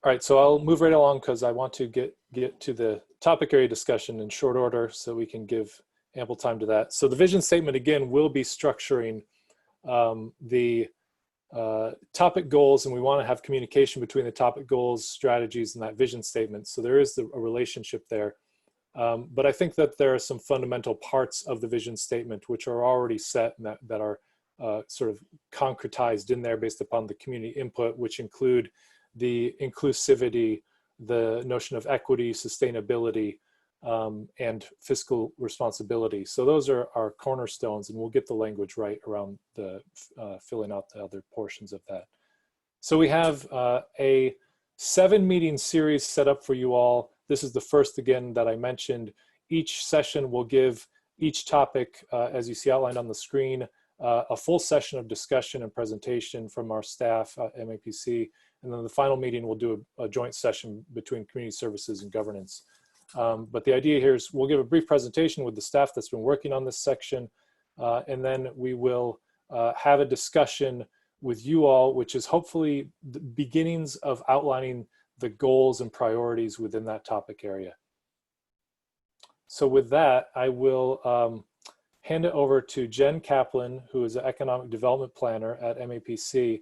All right, so I'll move right along because I want to get to the topic area discussion in short order so we can give ample time to that. So the vision statement, again, will be structuring the topic goals, and we want to have communication between the topic goals, strategies, and that vision statement. So there is a relationship there. But I think that there are some fundamental parts of the vision statement which are already set and that are sort of concretized in there based upon the community input, which include the inclusivity, the notion of equity, sustainability, and fiscal responsibility. So those are our cornerstones, and we'll get the language right around the filling out the other portions of that. So we have a 7-meeting series set up for you all. This is the first, again, that I mentioned. Each session will give each topic, as you see outlined on the screen, a full session of discussion and presentation from our staff at MAPC. And then the final meeting will do a joint session between community services and governance. But the idea here is we'll give a brief presentation with the staff that's been working on this section, and then we will have a discussion with you all, which is hopefully the beginnings of outlining the goals and priorities within that topic area. So with that, I will hand it over to Jen Kaplan, who is an economic development planner at MAPC.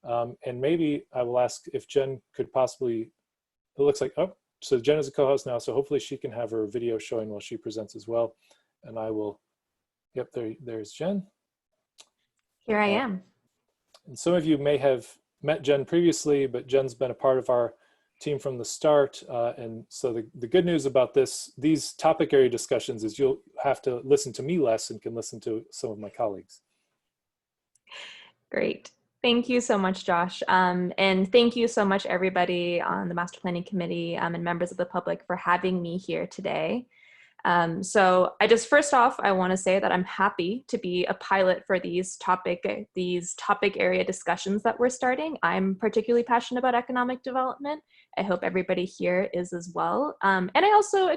And maybe I will ask if Jen could possibly, it looks like, oh, so Jen is a co-host now, so hopefully she can have her video showing while she presents as well. And I will, yep, there's Jen. Here I am. And some of you may have met Jen previously, but Jen's been a part of our team from the start. And so the good news about these topic area discussions is you'll have to listen to me less and can listen to some of my colleagues. Great. Thank you so much, Josh. And thank you so much, everybody on the Master Planning Committee and members of the public for having me here today. So first off, I want to say that I'm happy to be a pilot for these topic area discussions that we're starting. I'm particularly passionate about economic development. I hope everybody here is as well. And I also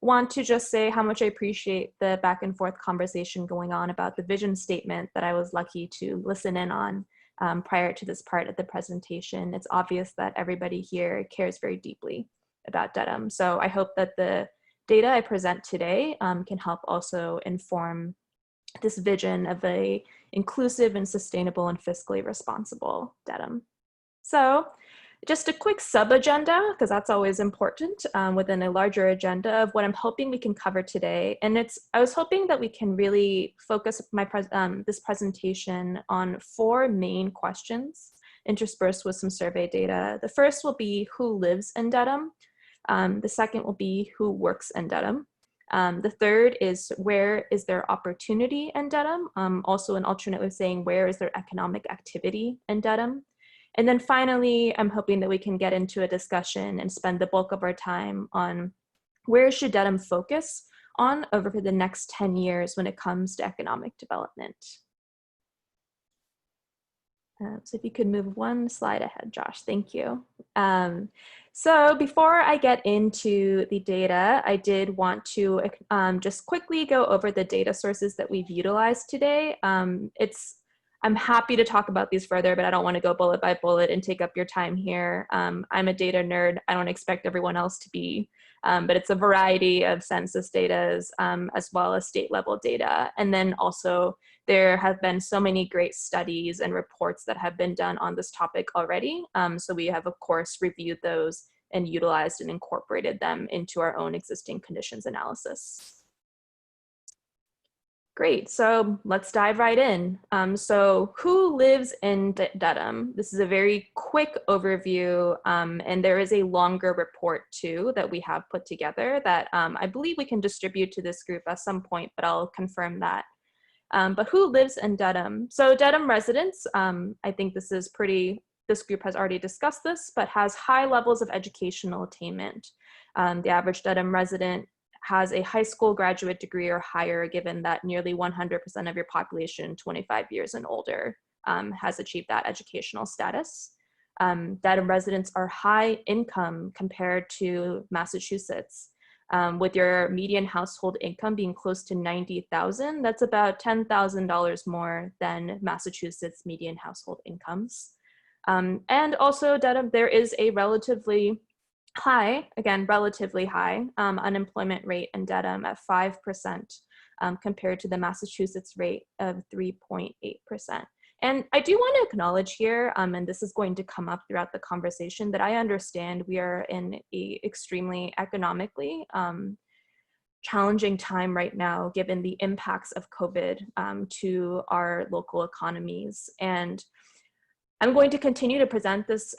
want to just say how much I appreciate the back and forth conversation going on about the vision statement that I was lucky to listen in on prior to this part of the presentation. It's obvious that everybody here cares very deeply about Dedham. So I hope that the data I present today can help also inform this vision of a inclusive and sustainable and fiscally responsible Dedham. So just a quick sub-agenda, because that's always important within a larger agenda of what I'm hoping we can cover today. And I was hoping that we can really focus this presentation on 4 main questions interspersed with some survey data. The first will be who lives in Dedham. The second will be who works in Dedham. The third is where is there opportunity in Dedham? Also an alternate way of saying where is there economic activity in Dedham? And then finally, I'm hoping that we can get into a discussion and spend the bulk of our time on where should Dedham focus on over the next 10 years when it comes to economic development. So if you could move 1 slide ahead, Josh, thank you. So before I get into the data, I did want to just quickly go over the data sources that we've utilized today. I'm happy to talk about these further, but I don't want to go bullet by bullet and take up your time here. I'm a data nerd. I don't expect everyone else to be, but it's a variety of census data as well as state level data. And then also there have been so many great studies and reports that have been done on this topic already. So we have, of course, reviewed those and utilized and incorporated them into our own existing conditions analysis. Great, so let's dive right in. So who lives in Dedham? This is a very quick overview, and there is a longer report too that we have put together that I believe we can distribute to this group at some point, but I'll confirm that. But who lives in Dedham? So Dedham residents, I think this group has already discussed this, but has high levels of educational attainment. The average Dedham resident has a high school graduate degree or higher, given that nearly 100% of your population 25 years and older has achieved that educational status. Dedham residents are high income compared to Massachusetts. With your median household income being close to $90,000, that's about $10,000 more than Massachusetts median household incomes. And also Dedham, there is a relatively high unemployment rate in Dedham at 5% compared to the Massachusetts rate of 3.8%. And I do want to acknowledge here, and this is going to come up throughout the conversation, that I understand we are in a extremely economically challenging time right now, given the impacts of COVID to our local economies. And I'm going to continue to present this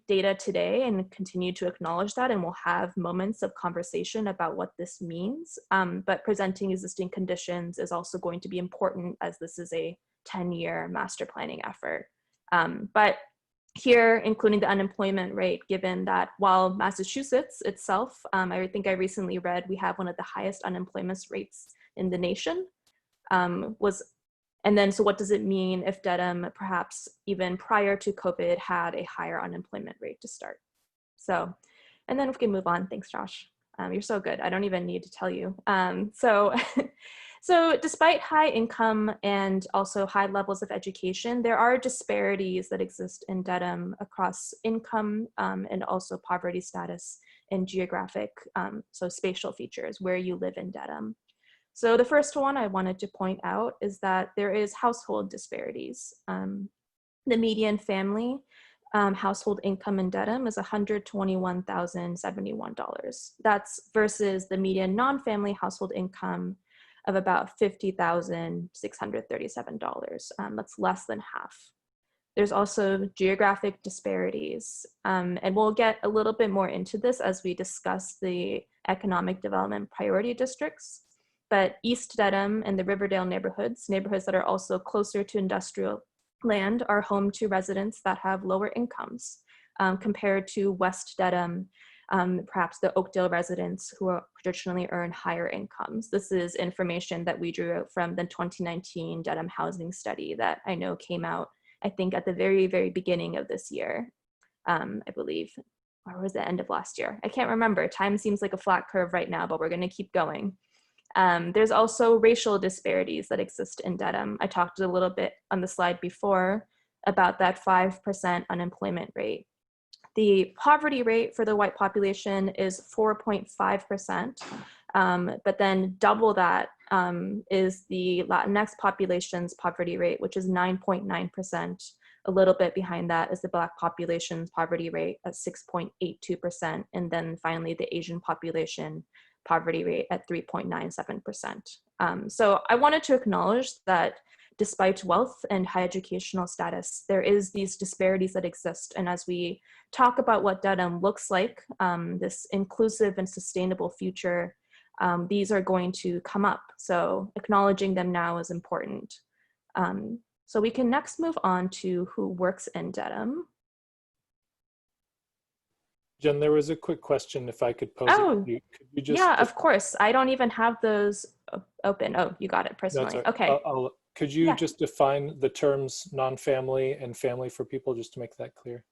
data today and continue to acknowledge that, and we'll have moments of conversation about what this means. But presenting existing conditions is also going to be important, as this is a 10-year master planning effort. But here, including the unemployment rate, given that while Massachusetts itself, I think I recently read, we have one of the highest unemployment rates in the nation, and then, so what does it mean if Dedham, perhaps even prior to COVID, had a higher unemployment rate to start? So, and then we can move on. Thanks, Josh. You're so good. I don't even need to tell you. So despite high income and also high levels of education, there are disparities that exist in Dedham across income and also poverty status and geographic, so spatial features where you live in Dedham. So the first one I wanted to point out is that there is household disparities. The median family household income in Dedham is $121,071. That's versus the median non-family household income of about $50,637. That's less than half. There's also geographic disparities, and we'll get a little bit more into this as we discuss the economic development priority districts. But East Dedham and the Riverdale neighborhoods that are also closer to industrial land, are home to residents that have lower incomes compared to West Dedham, perhaps the Oakdale residents who traditionally earn higher incomes. This is information that we drew from the 2019 Dedham housing study that I know came out, I think, at the very, very beginning of this year, I believe, or was it the end of last year? I can't remember. Time seems like a flat curve right now, but we're going to keep going. There's also racial disparities that exist in Dedham. I talked a little bit on the slide before about that 5% unemployment rate. The poverty rate for the white population is 4.5%, but then double that is the Latinx population's poverty rate, which is 9.9%. A little bit behind that is the Black population's poverty rate at 6.82%, and then finally the Asian population poverty rate at 3.97%. So I wanted to acknowledge that despite wealth and high educational status, there is these disparities that exist. And as we talk about what Dedham looks like, this inclusive and sustainable future, these are going to come up. So acknowledging them now is important. So we can next move on to who works in Dedham. Jen, there was a quick question if I could pose Oh, it. Could you just yeah, of course. I don't even have those open. Oh, you got it personally. No, okay. Could you Yeah. just define the terms non-family and family for people, just to make that clear?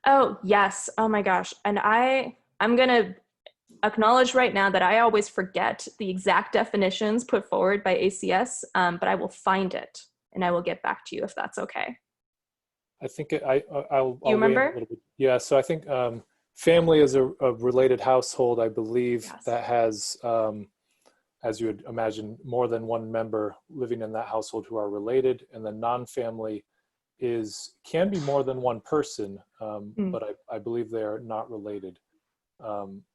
Oh, yes. Oh my gosh. And I'm going to acknowledge right now that I always forget the exact definitions put forward by ACS, but I will find it and I will get back to you if that's okay. I think I'll You remember? weigh in a little bit. Yeah, so I think family is a related household, I believe, Yes. that has, as you would imagine, more than one member living in that household who are related, and the non-family can be more than one person, but I believe they are not related.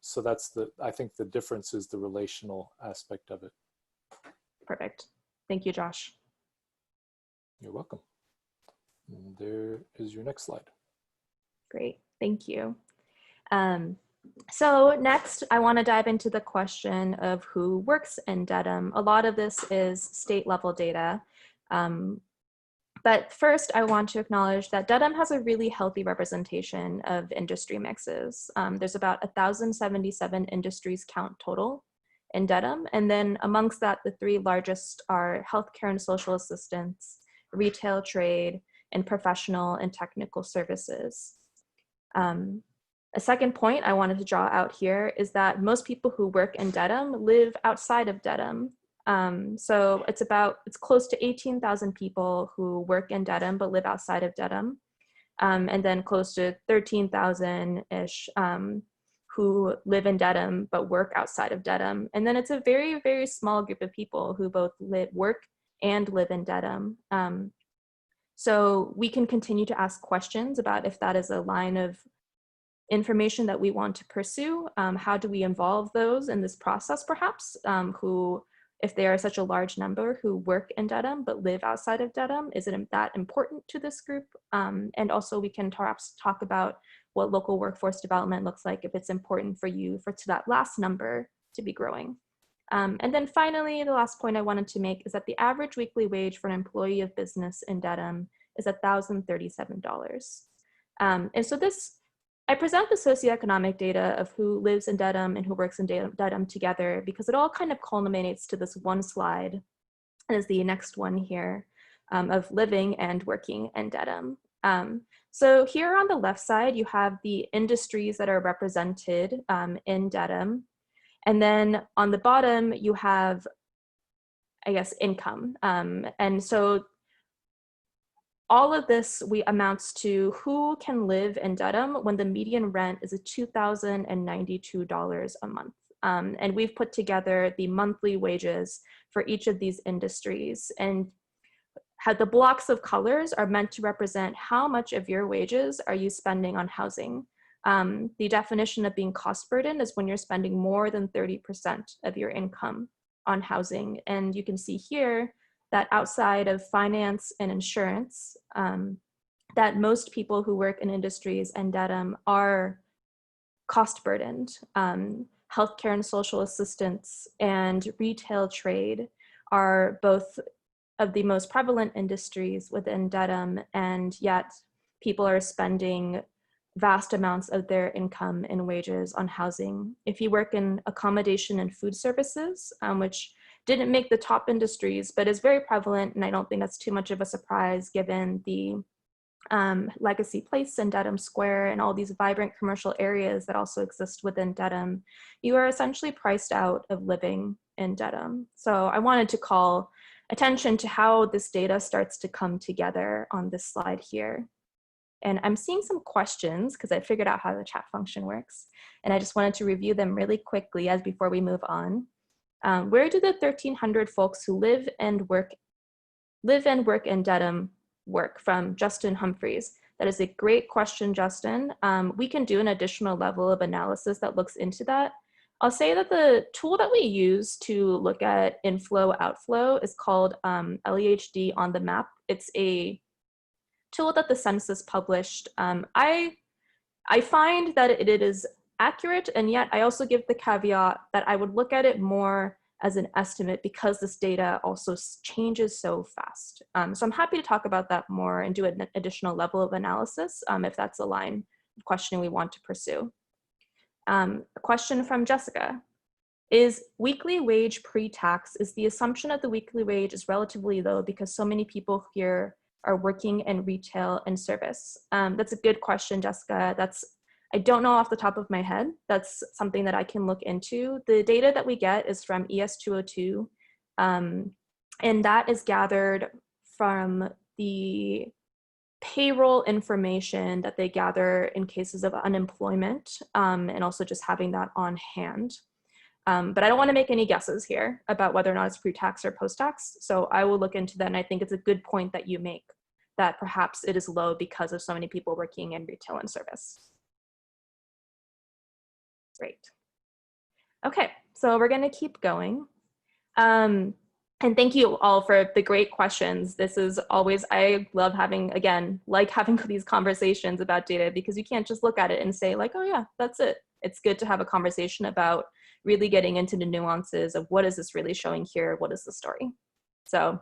So I think the difference is the relational aspect of it. Perfect. Thank you, Josh. You're welcome. And there is your next slide. Great. Thank you. So next, I want to dive into the question of who works in Dedham. A lot of this is state level data. But first, I want to acknowledge that Dedham has a really healthy representation of industry mixes. There's about 1,077 industries count total in Dedham. And then amongst that, the three largest are healthcare and social assistance, retail, trade, and professional and technical services. A second point I wanted to draw out here is that most people who work in Dedham live outside of Dedham. So it's close to 18,000 people who work in Dedham but live outside of Dedham, and then close to 13,000-ish who live in Dedham but work outside of Dedham. And then it's a very, very small group of people who both work and live in Dedham. So we can continue to ask questions about if that is a line of information that we want to pursue. How do we involve those in this process, perhaps, who, if they are such a large number who work in Dedham but live outside of Dedham, is it that important to this group? And also we can perhaps talk about what local workforce development looks like if it's important for you to that last number to be growing. And then finally, the last point I wanted to make is that the average weekly wage for an employee of business in Dedham is $1,037. And so I present the socioeconomic data of who lives in Dedham and who works in Dedham together because it all kind of culminates to this one slide, as the next one here, of living and working in Dedham. So here on the left side, you have the industries that are represented in Dedham. And then on the bottom, you have, I guess, income. And so all of this amounts to who can live in Dedham when the median rent is $2,092 a month. And we've put together the monthly wages for each of these industries. And how the blocks of colors are meant to represent how much of your wages are you spending on housing. The definition of being cost burden is when you're spending more than 30% of your income on housing. And you can see here that outside of finance and insurance, that most people who work in industries in Dedham are cost burdened. Healthcare and social assistance and retail trade are both of the most prevalent industries within Dedham, and yet people are spending vast amounts of their income and wages on housing. If you work in accommodation and food services, which didn't make the top industries, but is very prevalent, and I don't think that's too much of a surprise given the Legacy Place in Dedham Square and all these vibrant commercial areas that also exist within Dedham, you are essentially priced out of living in Dedham. So I wanted to call attention to how this data starts to come together on this slide here. And I'm seeing some questions because I figured out how the chat function works. And I just wanted to review them really quickly as before we move on. Where do the 1,300 folks who live and work in Dedham work? From Justin Humphreys. That is a great question, Justin. We can do an additional level of analysis that looks into that. I'll say that the tool that we use to look at inflow outflow is called LEHD on the map. It's a tool that the census published. I find that it is accurate, and yet I also give the caveat that I would look at it more as an estimate because this data also changes so fast. So I'm happy to talk about that more and do an additional level of analysis if that's a line of questioning we want to pursue. A question from Jessica. Is weekly wage pre-tax, is the assumption that the weekly wage is relatively low because so many people here are working in retail and service? That's a good question, Jessica. I don't know off the top of my head. That's something that I can look into. The data that we get is from ES202, and that is gathered from the payroll information that they gather in cases of unemployment, and also just having that on hand. But I don't want to make any guesses here about whether or not it's pre-tax or post-tax. So I will look into that, and I think it's a good point that you make, that perhaps it is low because of so many people working in retail and service. Great. Okay, so we're gonna keep going. And thank you all for the great questions. This is always, I love having, again, like having these conversations about data because you can't just look at it and say like, oh yeah, that's it. It's good to have a conversation about really getting into the nuances of what is this really showing here? What is the story? So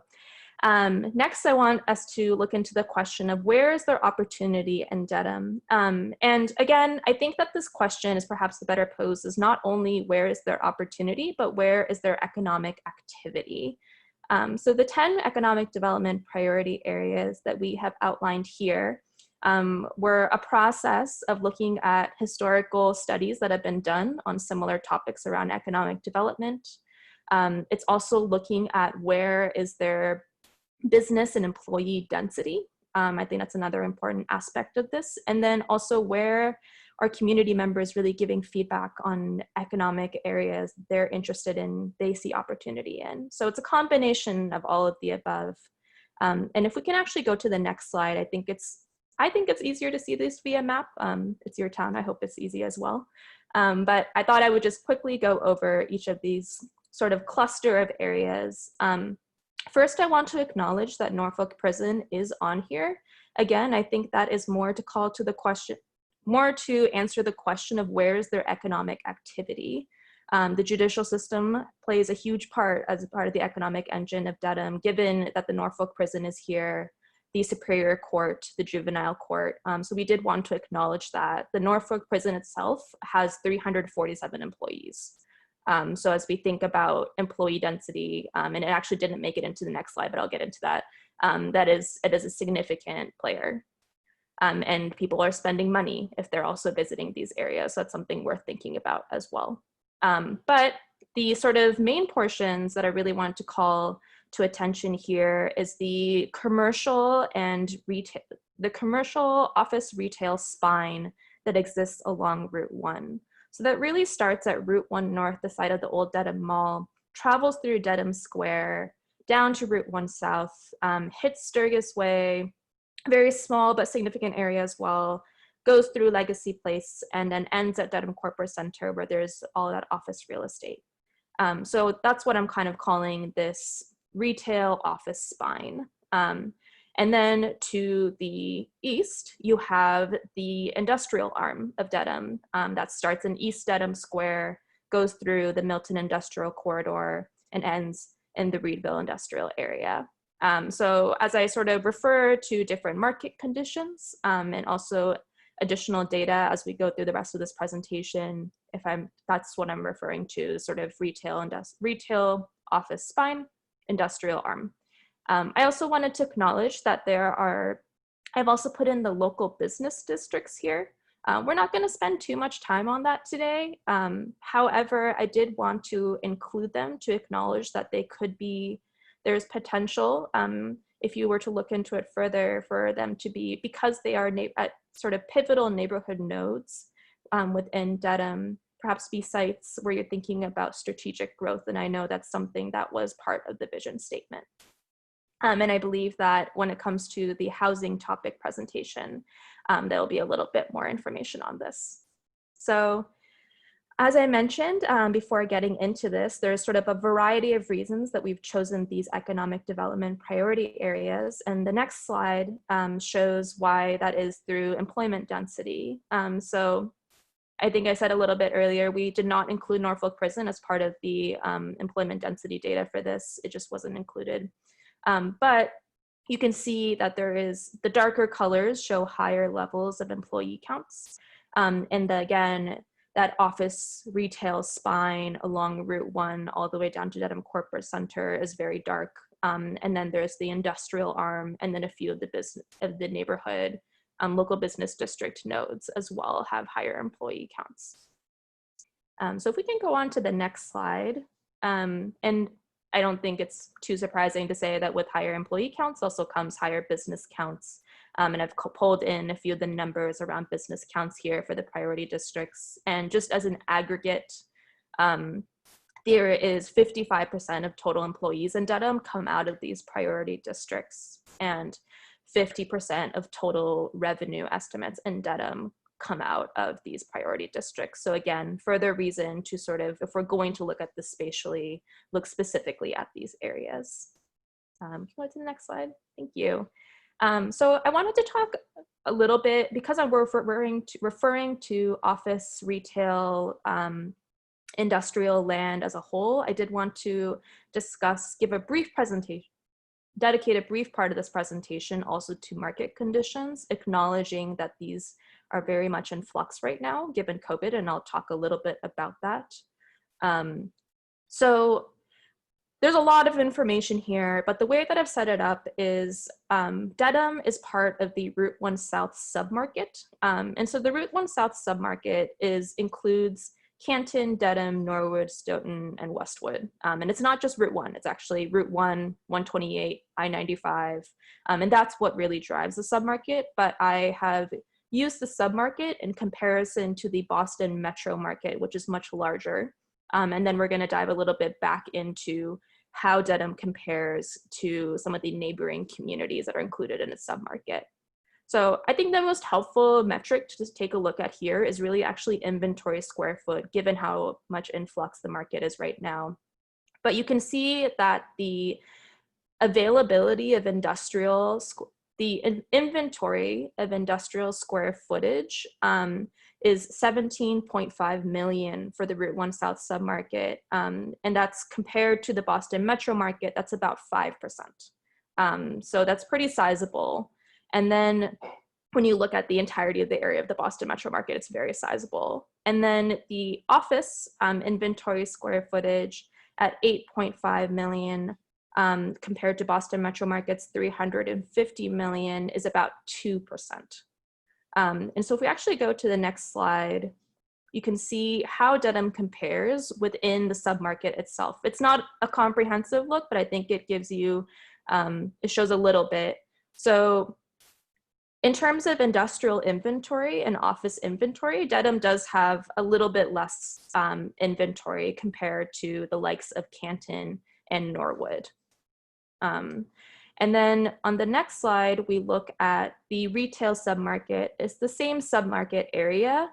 next, I want us to look into the question of where is there opportunity in Dedham? And again, I think that this question is perhaps the better posed is not only where is there opportunity, but where is there economic activity? So the 10 economic development priority areas that we have outlined here were a process of looking at historical studies that have been done on similar topics around economic development. It's also looking at where is there business and employee density. I think that's another important aspect of this. And then also where are community members really giving feedback on economic areas they're interested in, they see opportunity in. So it's a combination of all of the above. And if we can actually go to the next slide, I think it's easier to see this via map. It's your town, I hope it's easy as well. But I thought I would just quickly go over each of these sort of cluster of areas. First, I want to acknowledge that Norfolk Prison is on here. Again, I think that is more to call to the question, more to answer the question of where is there economic activity. The judicial system plays a huge part as a part of the economic engine of Dedham, given that the Norfolk Prison is here. the Superior Court, the Juvenile Court. So we did want to acknowledge that the Norfolk prison itself has 347 employees. So as we think about employee density, and it actually didn't make it into the next slide, but I'll get into that, it is a significant player. And people are spending money if they're also visiting these areas. So that's something worth thinking about as well. But the sort of main portions that I really want to call to attention here is the commercial and retail, the commercial office retail spine that exists along Route 1. So that really starts at Route 1 North, the site of the old Dedham Mall, travels through Dedham Square, down to Route 1 South, hits Sturgis Way, very small but significant area as well, goes through Legacy Place, and then ends at Dedham Corporate Center, where there's all that office real estate. So that's what I'm kind of calling this retail office spine. And then to the east, you have the industrial arm of Dedham that starts in East Dedham Square, goes through the Milton Industrial Corridor, and ends in the Reedville Industrial Area. So as I sort of refer to different market conditions and also additional data as we go through the rest of this presentation, that's what I'm referring to, sort of retail office spine, industrial arm. I also wanted to acknowledge that I've also put in the local business districts here. We're not going to spend too much time on that today. However, I did want to include them to acknowledge that there's potential, if you were to look into it further, for them to be, because they are at sort of pivotal neighborhood nodes within Dedham, perhaps be sites where you're thinking about strategic growth. And I know that's something that was part of the vision statement. And I believe that when it comes to the housing topic presentation, there'll be a little bit more information on this. So as I mentioned, before getting into this, there's sort of a variety of reasons that we've chosen these economic development priority areas. And the next slide shows why that is through employment density. So I think I said a little bit earlier, we did not include Norfolk Prison as part of the employment density data for this. It just wasn't included. But you can see that the darker colors show higher levels of employee counts. And again, that office retail spine along Route 1 all the way down to Dedham Corporate Center is very dark. And then there's the industrial arm, and then a few of the neighborhood local business district nodes as well have higher employee counts. So if we can go on to the next slide, and I don't think it's too surprising to say that with higher employee counts also comes higher business counts. And I've pulled in a few of the numbers around business counts here for the priority districts. And just as an aggregate, there is 55% of total employees in Dedham come out of these priority districts, and 50% of total revenue estimates in Dedham come out of these priority districts. So again, further reason to sort of, if we're going to look at this spatially, look specifically at these areas. Can you go to the next slide? Thank you. So I wanted to talk a little bit, because I'm referring to office, retail, industrial land as a whole. I did want to give a brief presentation, dedicate a brief part of this presentation also to market conditions, acknowledging that these are very much in flux right now, given COVID, and I'll talk a little bit about that. So there's a lot of information here, but the way that I've set it up is Dedham is part of the Route 1 South submarket. And so the Route 1 South submarket includes Canton, Dedham, Norwood, Stoughton, and Westwood. And it's not just Route 1, it's actually Route 1, 128, I-95. And that's what really drives the submarket. But I have used the submarket in comparison to the Boston metro market, which is much larger. And then we're gonna dive a little bit back into how Dedham compares to some of the neighboring communities that are included in its submarket. So I think the most helpful metric to just take a look at here is really actually inventory square foot, given how much influx the market is right now. But you can see that the availability of inventory of industrial square footage is 17.5 million for the Route 1 South submarket. And that's compared to the Boston metro market, that's about 5%. So that's pretty sizable. And then when you look at the entirety of the area of the Boston metro market, it's very sizable. And then the office inventory square footage at 8.5 million compared to Boston metro market's 350 million is about 2%. And so if we actually go to the next slide, you can see how Dedham compares within the submarket itself. It's not a comprehensive look, but I think it gives you, it shows a little bit. So in terms of industrial inventory and office inventory, Dedham does have a little bit less inventory compared to the likes of Canton and Norwood. And then on the next slide, we look at the retail submarket. It's the same submarket area.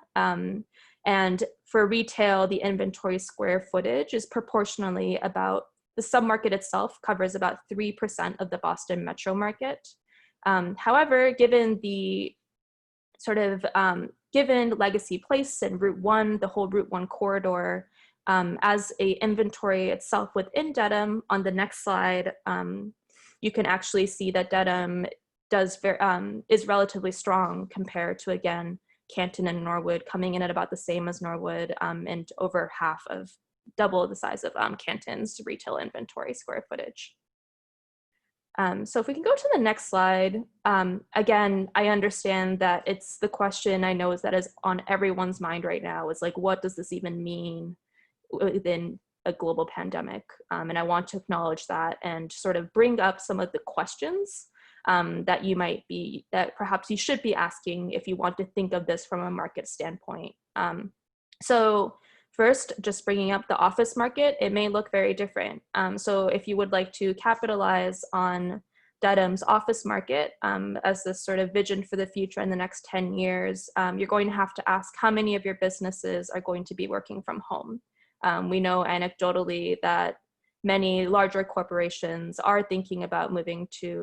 And for retail, the inventory square footage is proportionally about, the submarket itself covers about 3% of the Boston metro market. However, given the sort of, given Legacy Place and Route 1, the whole Route 1 corridor, as a inventory itself within Dedham, on the next slide, you can actually see that Dedham is relatively strong compared to, again, Canton and Norwood, coming in at about the same as Norwood, and over half of, double the size of Canton's retail inventory square footage. So if we can go to the next slide, again, I understand that it's the question I know is that is on everyone's mind right now is like, what does this even mean within a global pandemic? And I want to acknowledge that and sort of bring up some of the questions that you might be, that perhaps you should be asking if you want to think of this from a market standpoint. So first, just bringing up the office market, it may look very different. So if you would like to capitalize on Dedham's office market as this sort of vision for the future in the next 10 years, you're going to have to ask how many of your businesses are going to be working from home. We know anecdotally that many larger corporations are thinking about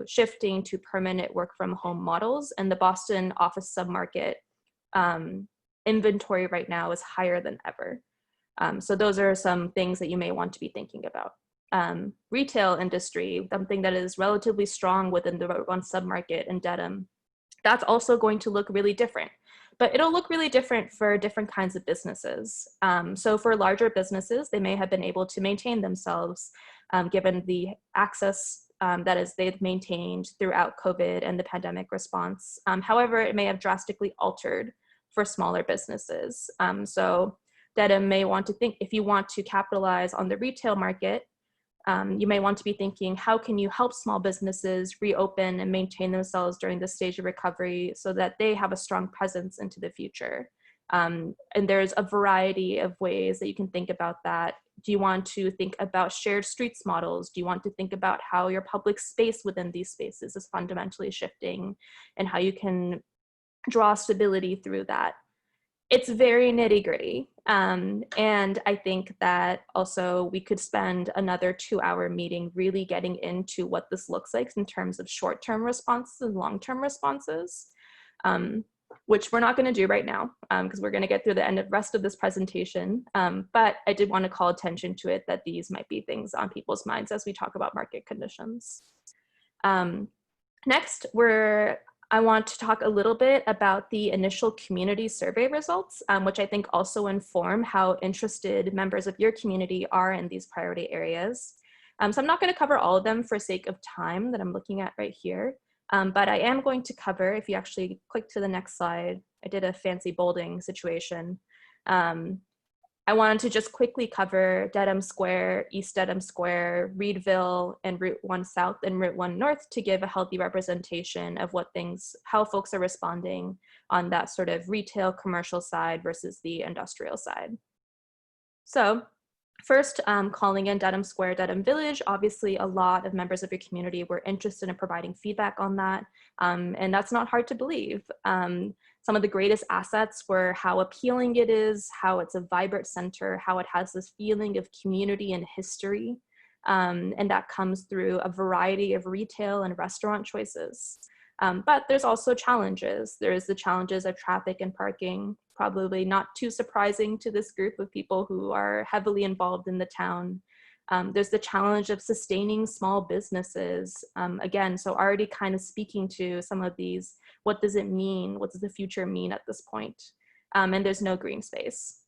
shifting to permanent work from home models, and the Boston office submarket inventory right now is higher than ever. So those are some things that you may want to be thinking about. Retail industry, something that is relatively strong within the Route 1 submarket in Dedham, that's also going to look really different. But it'll look really different for different kinds of businesses. So for larger businesses, they may have been able to maintain themselves given the access they've maintained throughout COVID and the pandemic response. However, it may have drastically altered for smaller businesses. So Dedham may want to think, if you want to capitalize on the retail market, you may want to be thinking, how can you help small businesses reopen and maintain themselves during this stage of recovery so that they have a strong presence into the future? And there's a variety of ways that you can think about that. Do you want to think about shared streets models? Do you want to think about how your public space within these spaces is fundamentally shifting and how you can draw stability through that? It's very nitty gritty. And I think that also we could spend another 2-hour meeting really getting into what this looks like in terms of short-term responses and long-term responses, which we're not going to do right now because we're going to get through the rest of this presentation. But I did want to call attention to it that these might be things on people's minds as we talk about market conditions. Next, I want to talk a little bit about the initial community survey results, which I think also inform how interested members of your community are in these priority areas. So I'm not going to cover all of them for sake of time that I'm looking at right here, but I am going to cover, if you actually click to the next slide, I did a fancy bolding situation. I wanted to just quickly cover Dedham Square, East Dedham Square, Reedville, and Route 1 South and Route 1 North to give a healthy representation of how folks are responding on that sort of retail commercial side versus the industrial side. So first, calling in Dedham Square, Dedham Village, obviously a lot of members of your community were interested in providing feedback on that, and that's not hard to believe. Some of the greatest assets were how appealing it is, how it's a vibrant center, how it has this feeling of community and history, and that comes through a variety of retail and restaurant choices. But there's also challenges. There's the challenges of traffic and parking, probably not too surprising to this group of people who are heavily involved in the town. There's the challenge of sustaining small businesses. Again, so already kind of speaking to some of these, what does it mean? What does the future mean at this point? And there's no green space.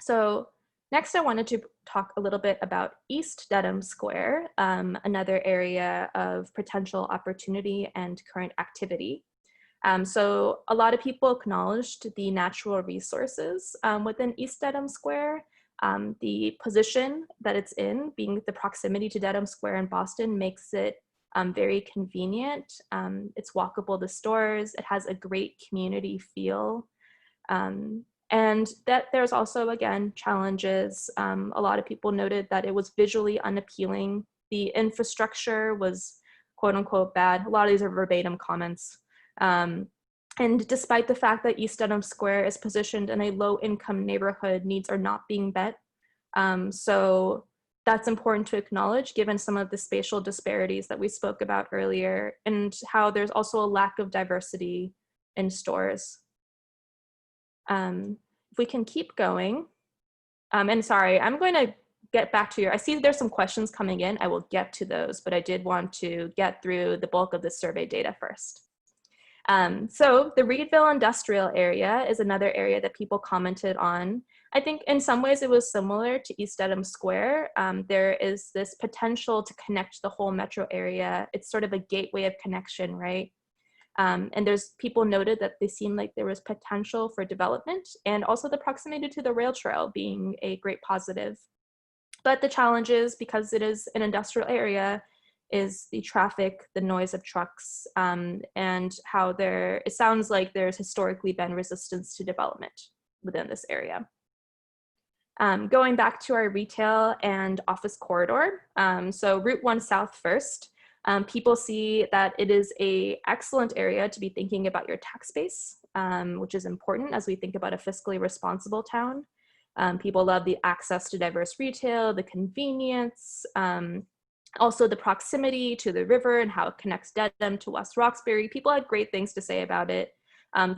So next I wanted to talk a little bit about East Dedham Square, another area of potential opportunity and current activity. So a lot of people acknowledged the natural resources within East Dedham Square. The position that it's in, being the proximity to Dedham Square in Boston, makes it very convenient. It's walkable to stores. It has a great community feel. And that there's also, again, challenges. A lot of people noted that it was visually unappealing. The infrastructure was quote unquote bad. A lot of these are verbatim comments. And despite the fact that East Dedham Square is positioned in a low income neighborhood, needs are not being met. So that's important to acknowledge given some of the spatial disparities that we spoke about earlier and how there's also a lack of diversity in stores. If we can keep going, and sorry, I'm going to get back to I see there's some questions coming in. I will get to those, but I did want to get through the bulk of the survey data first. So the Reedville industrial area is another area that people commented on. I think in some ways it was similar to East Dedham Square. There is this potential to connect the whole metro area. It's sort of a gateway of connection, right? And there's people noted that they seemed like there was potential for development and also the proximity to the rail trail being a great positive. But the challenge is, because it is an industrial area, is the traffic, the noise of trucks, and how it sounds like there's historically been resistance to development within this area. Going back to our retail and office corridor, so Route 1 South first, people see that it is an excellent area to be thinking about your tax base, which is important as we think about a fiscally responsible town. People love the access to diverse retail, the convenience, also the proximity to the river and how it connects Dedham to West Roxbury. People had great things to say about it.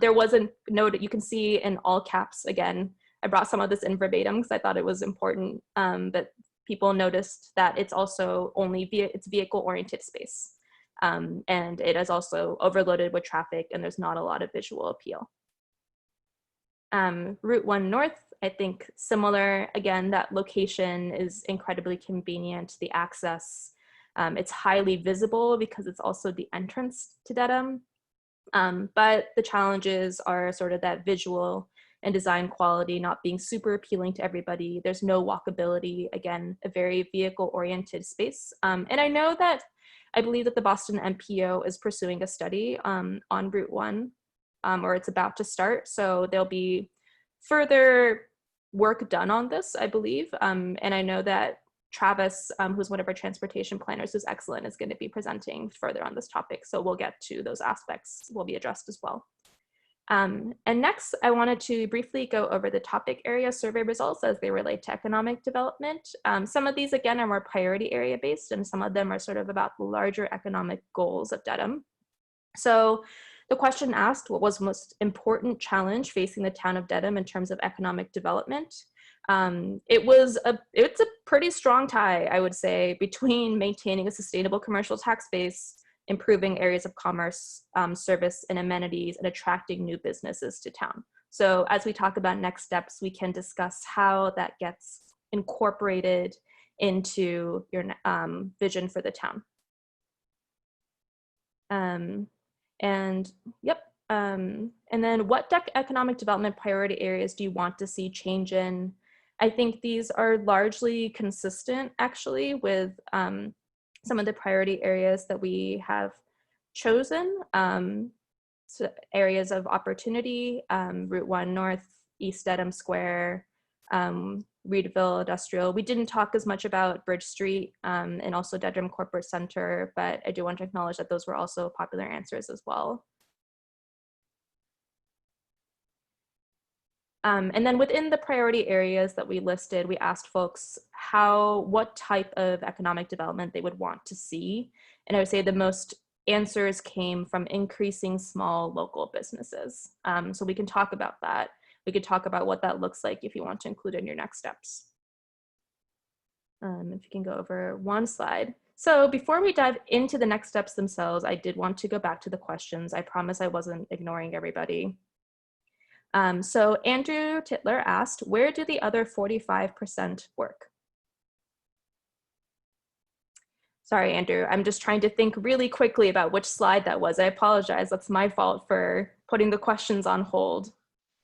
There was a note that you can see in all caps again. I brought some of this in verbatim because I thought it was important, but people noticed that it's also it's vehicle-oriented space. And it is also overloaded with traffic and there's not a lot of visual appeal. Route 1 North, I think similar, again, that location is incredibly convenient, the access. It's highly visible because it's also the entrance to Dedham. But the challenges are sort of that visual and design quality not being super appealing to everybody. There's no walkability, again, a very vehicle-oriented space. And I believe that the Boston MPO is pursuing a study on Route 1, or it's about to start. So there'll be further work done on this, I believe. And I know that Travis, who's one of our transportation planners, who's excellent, is going to be presenting further on this topic. So we'll get to those aspects, will be addressed as well. And next, I wanted to briefly go over the topic area survey results as they relate to economic development. Some of these, again, are more priority area based, and some of them are sort of about the larger economic goals of Dedham. So the question asked, what was the most important challenge facing the town of Dedham in terms of economic development? It's a pretty strong tie, I would say, between maintaining a sustainable commercial tax base, improving areas of commerce, service and amenities, and attracting new businesses to town. So as we talk about next steps, we can discuss how that gets incorporated into your vision for the town. And then what economic development priority areas do you want to see change in? I think these are largely consistent, actually, with some of the priority areas that we have chosen. So areas of opportunity, Route 1 North, East Dedham Square, Reedville Industrial. We didn't talk as much about Bridge Street and also Dedham Corporate Center, but I do want to acknowledge that those were also popular answers as well. And then within the priority areas that we listed, we asked folks what type of economic development they would want to see. And I would say the most answers came from increasing small local businesses. So we can talk about that. We could talk about what that looks like if you want to include in your next steps. If you can go over one slide. So before we dive into the next steps themselves, I did want to go back to the questions. I promise I wasn't ignoring everybody. So Andrew Titler asked, where do the other 45% work? Sorry, Andrew, I'm just trying to think really quickly about which slide that was. I apologize, that's my fault for putting the questions on hold.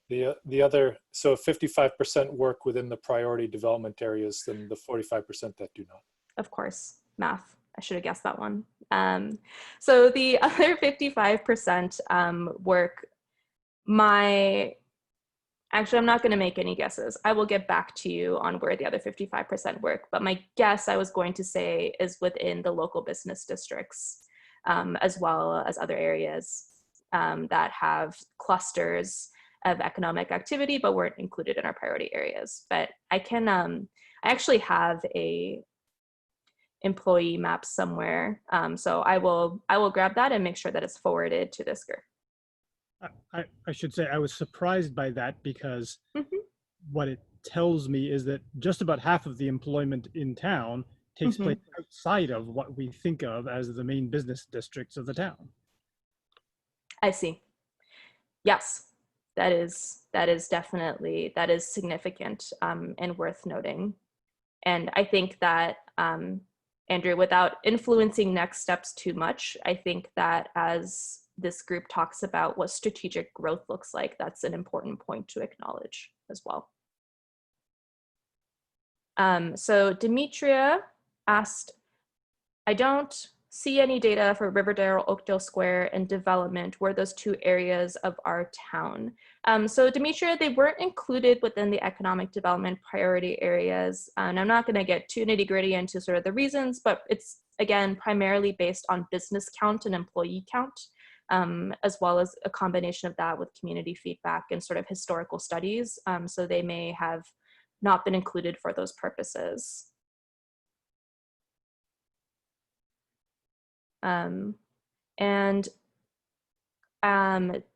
The other, so 55% work within the priority development areas, then the 45% that do not. Of course, math. I should have guessed that one. So the other 55% work, actually, I'm not going to make any guesses. I will get back to you on where the other 55% work, but my guess I was going to say is within the local business districts, as well as other areas that have clusters of economic activity, but weren't included in our priority areas. But I actually have a employee map somewhere. So I will grab that and make sure that it's forwarded to this group. I should say I was surprised by that because what it tells me is that just about half of the employment in town takes place outside of what we think of as the main business districts of the town. I see. Yes, that is definitely, that is significant and worth noting. And I think that, Andrew, without influencing next steps too much, I think that as this group talks about what strategic growth looks like, that's an important point to acknowledge as well. So Demetria asked, I don't see any data for Riverdale, Oakdale Square, and development were those two areas of our town. So Demetria, they weren't included within the economic development priority areas. And I'm not gonna get too nitty gritty into sort of the reasons, but it's, again, primarily based on business count and employee count, as well as a combination of that with community feedback and sort of historical studies. So they may have not been included for those purposes.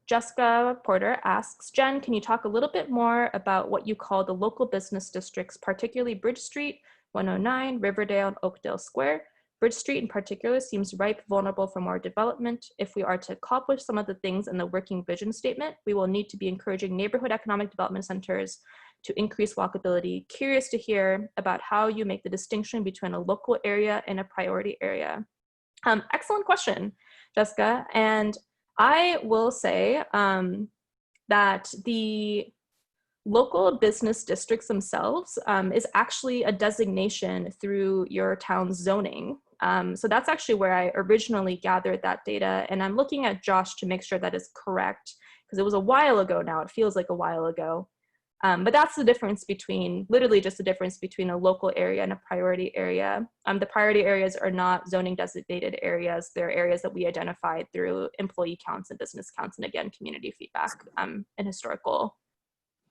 Jessica Porter asks, Jen, can you talk a little bit more about what you call the local business districts, particularly Bridge Street, 109, Riverdale, and Oakdale Square? Bridge Street in particular seems ripe, vulnerable for more development. If we are to accomplish some of the things in the working vision statement, we will need to be encouraging neighborhood economic development centers to increase walkability. Curious to hear about how you make the distinction between a local area and a priority area. Excellent question, Jessica. And I will say that the local business districts themselves is actually a designation through your town's zoning. So that's actually where I originally gathered that data. And I'm looking at Josh to make sure that is correct, because it was a while ago now. It feels like a while ago. But that's the difference between, literally just the difference between a local area and a priority area. The priority areas are not zoning designated areas. They're areas that we identified through employee counts and business counts, and again, community feedback and historical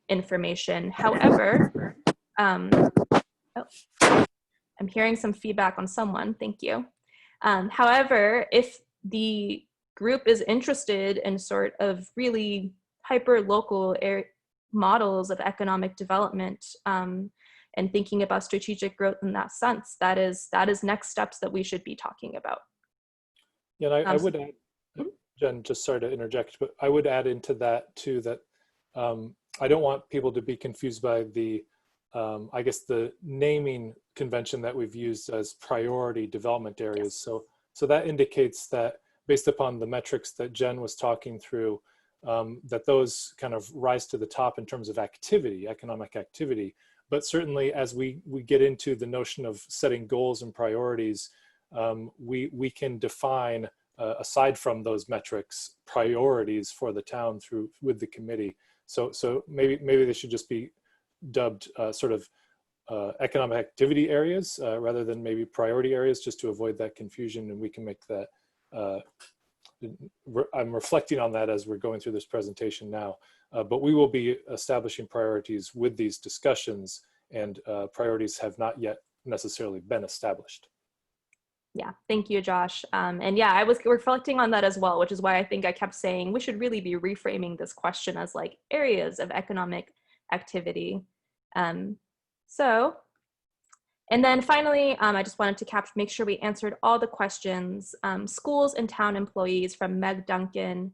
information. However, I'm hearing some feedback on someone, thank you. However, if the group is interested in sort of really hyper-local models of economic development and thinking about strategic growth in that sense, that is next steps that we should be talking about. Yeah, and I would add, Jen, just sorry to interject, but I would add into that too that I don't want people to be confused by the, I guess, the naming convention that we've used as priority development areas. So that indicates that based upon the metrics that Jen was talking through, that those kind of rise to the top in terms of activity, economic activity. But certainly as we get into the notion of setting goals and priorities, we can define, aside from those metrics, priorities for the town with the committee. So maybe they should just be dubbed sort of economic activity areas rather than maybe priority areas, just to avoid that confusion. And we can make that, I'm reflecting on that as we're going through this presentation now, but we will be establishing priorities with these discussions, and priorities have not yet necessarily been established. Yeah, thank you, Josh. And yeah, I was reflecting on that as well, which is why I think I kept saying we should really be reframing this question as like areas of economic activity. So And then finally, I just wanted to make sure we answered all the questions. Schools and town employees from Meg Duncan.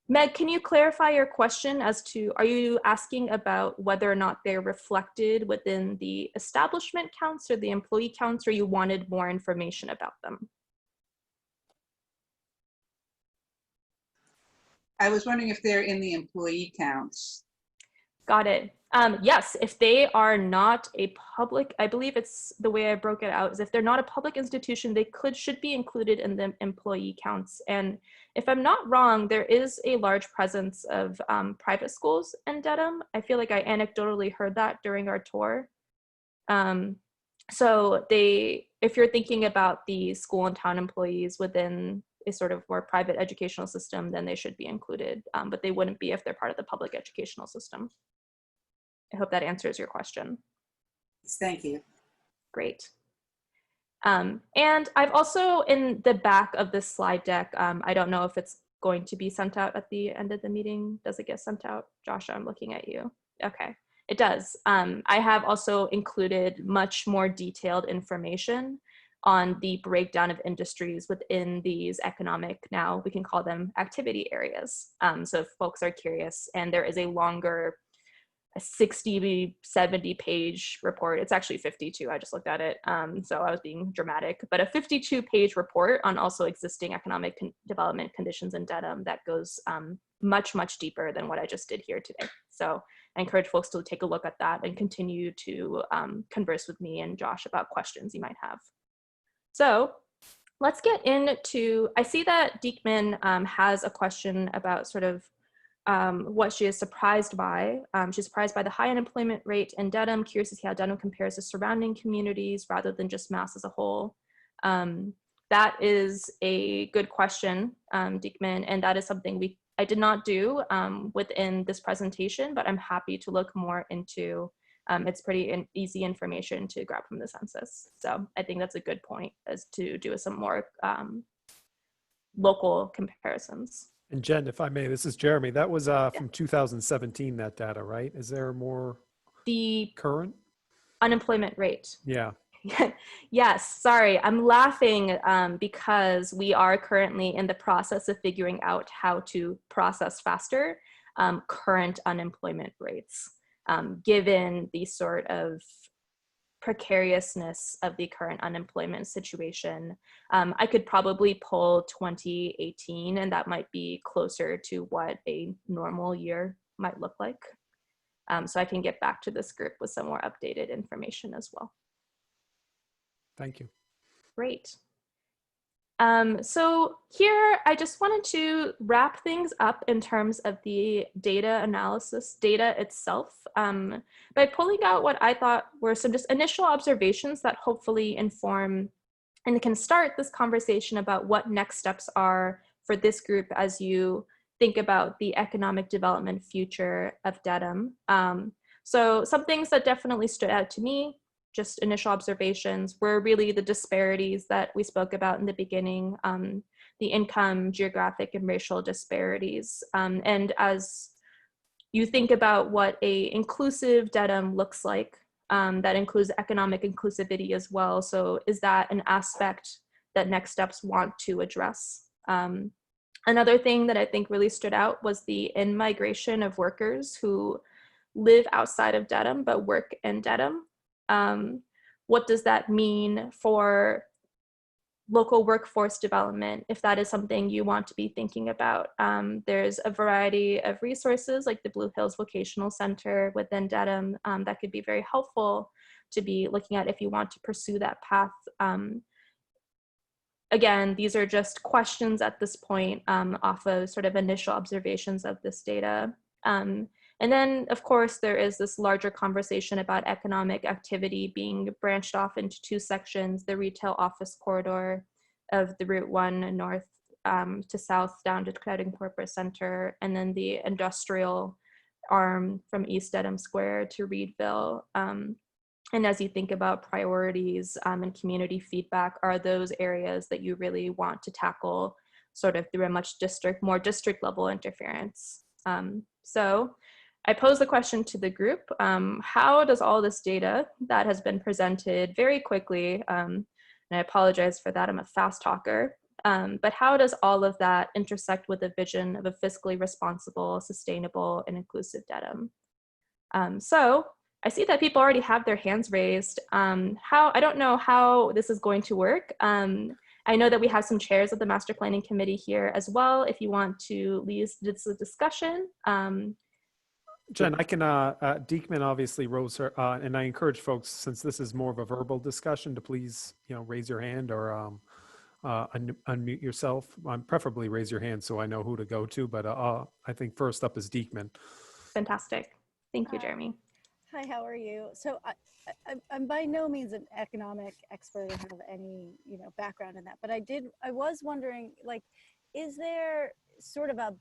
Meg, can you clarify your question as to, are you asking about whether or not they're reflected within the establishment counts or the employee counts, or you wanted more information about them? I was wondering if they're in the employee counts. Got it. Yes, if they are not a public, I believe it's the way I broke it out, is if they're not a public institution, they should be included in the employee counts. And if I'm not wrong, there is a large presence of private schools in Dedham. I feel like I anecdotally heard that during our tour. So if you're thinking about the school and town employees within a sort of more private educational system, then they should be included, but they wouldn't be if they're part of the public educational system. I hope that answers your question. Thank you. Great. And I've also, in the back of this slide deck, I don't know if it's going to be sent out at the end of the meeting. Does it get sent out? Josh, I'm looking at you. Okay, it does. I have also included much more detailed information on the breakdown of industries within these economic, now we can call them activity areas. So if folks are curious, and there is a longer, a 60, 70 page report. It's actually 52, I just looked at it. So I was being dramatic, but a 52 page report on also existing economic development conditions in Dedham that goes much, much deeper than what I just did here today. So I encourage folks to take a look at that and continue to converse with me and Josh about questions you might have. So let's get into, I see that Diekman has a question about sort of what she is surprised by. She's surprised by the high unemployment rate in Dedham, curious to see how Dedham compares to surrounding communities rather than just Mass as a whole. That is a good question, Diekman, and that is something I did not do within this presentation, but I'm happy to look more into. It's pretty easy information to grab from the census. So I think that's a good point, as to do some more local comparisons. And Jen, if I may, this is Jeremy. That was from 2017, that data, right? Is there more current? Unemployment rate. Yeah. Yes, sorry, I'm laughing because we are currently in the process of figuring out how to process faster current unemployment rates, given the sort of precariousness of the current unemployment situation. I could probably pull 2018, and that might be closer to what a normal year might look like. So I can get back to this group with some more updated information as well. Thank you. Great. So here, I just wanted to wrap things up in terms of the data analysis, data itself, by pulling out what I thought were some just initial observations that hopefully inform and can start this conversation about what next steps are for this group as you think about the economic development future of Dedham. So some things that definitely stood out to me, just initial observations, were really the disparities that we spoke about in the beginning, the income, geographic, and racial disparities. And as you think about what a inclusive Dedham looks like, that includes economic inclusivity as well. So is that an aspect that Next Steps want to address? Another thing that I think really stood out was the in-migration of workers who live outside of Dedham but work in Dedham. What does that mean for local workforce development, if that is something you want to be thinking about? There's a variety of resources like the Blue Hills Vocational Center within Dedham that could be very helpful to be looking at if you want to pursue that path. Again, these are just questions at this point off of sort of initial observations of this data. And then, of course, there is this larger conversation about economic activity being branched off into two sections: the retail office corridor of the Route 1 north to south down to Crowding Corporate Center, and then the industrial arm from East Dedham Square to Reedville. And as you think about priorities and community feedback, are those areas that you really want to tackle sort of through a much more district level interference? So I pose the question to the group, how does all this data that has been presented very quickly, and I apologize for that, I'm a fast talker, but how does all of that intersect with the vision of a fiscally responsible, sustainable, and inclusive Dedham? So I see that people already have their hands raised. I don't know how this is going to work. I know that we have some chairs of the Master Planning Committee here as well, if you want to lead this discussion. Jen, I can, Deekman obviously rose her, and I encourage folks, since this is more of a verbal discussion, to please, raise your hand or unmute yourself. Preferably raise your hand so I know who to go to, but I think first up is Deekman. Fantastic. Thank you, Jeremy. Hi, how are you? So I'm by no means an economic expert or have any, background in that, but I was wondering, like, is there sort of a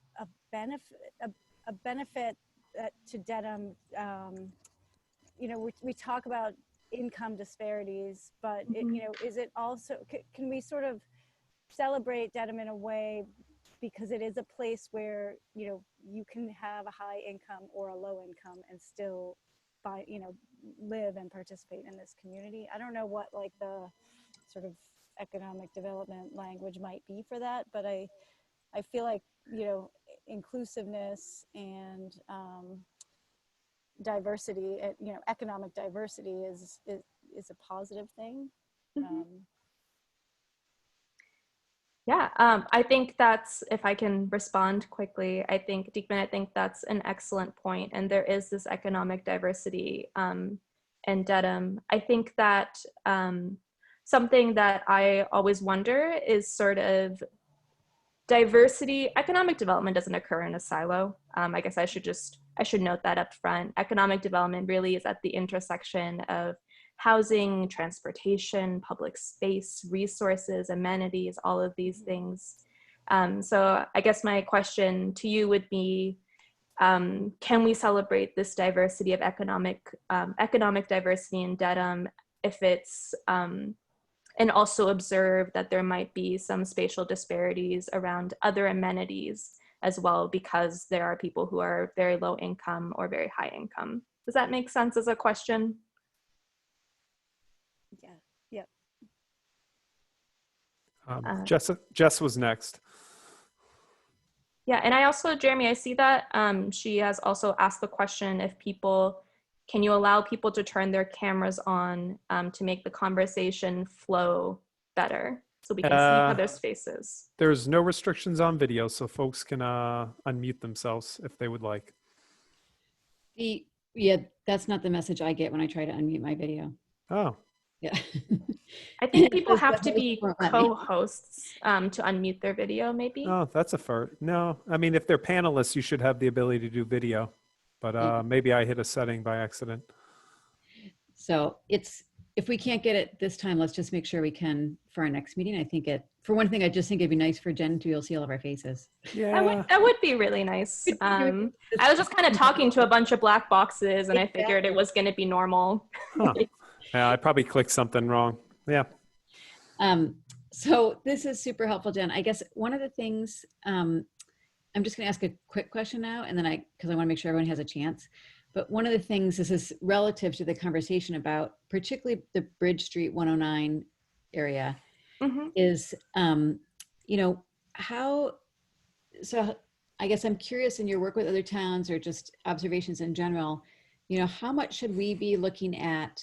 benefit to Dedham? We talk about income disparities, but is it also, can we sort of celebrate Dedham in a way because it is a place where, you can have a high income or a low income and still live and participate in this community? I don't know what like the sort of economic development language might be for that, but I feel like, inclusiveness and diversity, economic diversity is a positive thing. Yeah, I think that's, if I can respond quickly, Deekman, I think that's an excellent point. And there is this economic diversity in Dedham. I think that something that I always wonder is sort of diversity. Economic development doesn't occur in a silo. I guess I should note that up front. Economic development really is at the intersection of housing, transportation, public space, resources, amenities, all of these things. So I guess my question to you would be, can we celebrate this diversity of economic diversity in Dedham if it's, and also observe that there might be some spatial disparities around other amenities as well, because there are people who are very low income or very high income. Does that make sense as a question? Yeah. Jess was next. Yeah, and I also, Jeremy, I see that she has also asked the question if can you allow people to turn their cameras on to make the conversation flow better so we can see each other's faces? There's no restrictions on video, so folks can unmute themselves if they would like. Yeah, that's not the message I get when I try to unmute my video. Oh. Yeah. I think people have to be co-hosts to unmute their video, maybe. Oh, that's a first. No, I mean, if they're panelists, you should have the ability to do video, but maybe I hit a setting by accident. So if we can't get it this time, let's just make sure we can for our next meeting. I think for one thing, I just think it'd be nice for Jen to be able to see all of our faces. Yeah. That would be really nice. I was just kind of talking to a bunch of black boxes and I figured it was going to be normal. Huh. Yeah, I probably clicked something wrong. Yeah. So this is super helpful, Jen. I guess one of the things, I'm just going to ask a quick question now, and then because I want to make sure everyone has a chance. But one of the things, this is relative to the conversation about particularly the Bridge Street 109 area, is, so I guess I'm curious in your work with other towns or just observations in general, how much should we be looking at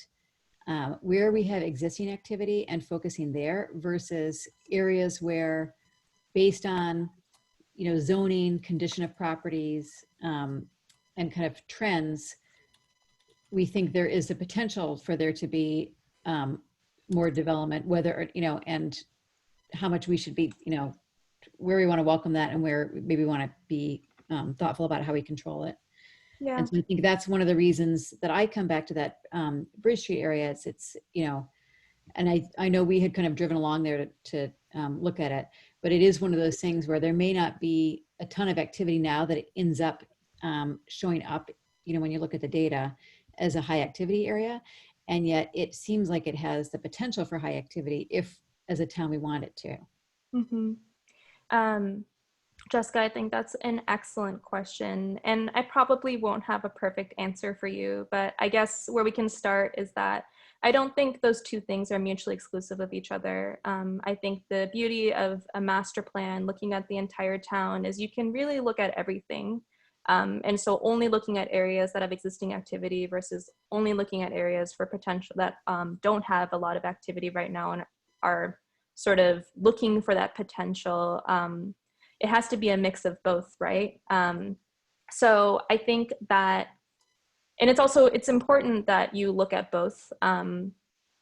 where we have existing activity and focusing there versus areas where, based on, zoning, condition of properties, and kind of trends, we think there is the potential for there to be more development, whether, and how much we should be, where we want to welcome that and where maybe we want to be thoughtful about how we control it. Yeah. And so I think that's one of the reasons that I come back to that Bridge Street area. It's and I know we had kind of driven along there to look at it, but it is one of those things where there may not be a ton of activity now that it ends up showing up, when you look at the data as a high activity area. And yet it seems like it has the potential for high activity if, as a town, we want it to. Jessica, I think that's an excellent question. And I probably won't have a perfect answer for you, but I guess where we can start is that I don't think those two things are mutually exclusive of each other. I think the beauty of a master plan, looking at the entire town, is you can really look at everything. And so only looking at areas that have existing activity versus only looking at areas for potential that don't have a lot of activity right now and are sort of looking for that potential. It has to be a mix of both, right? So I think that, and it's important that you look at both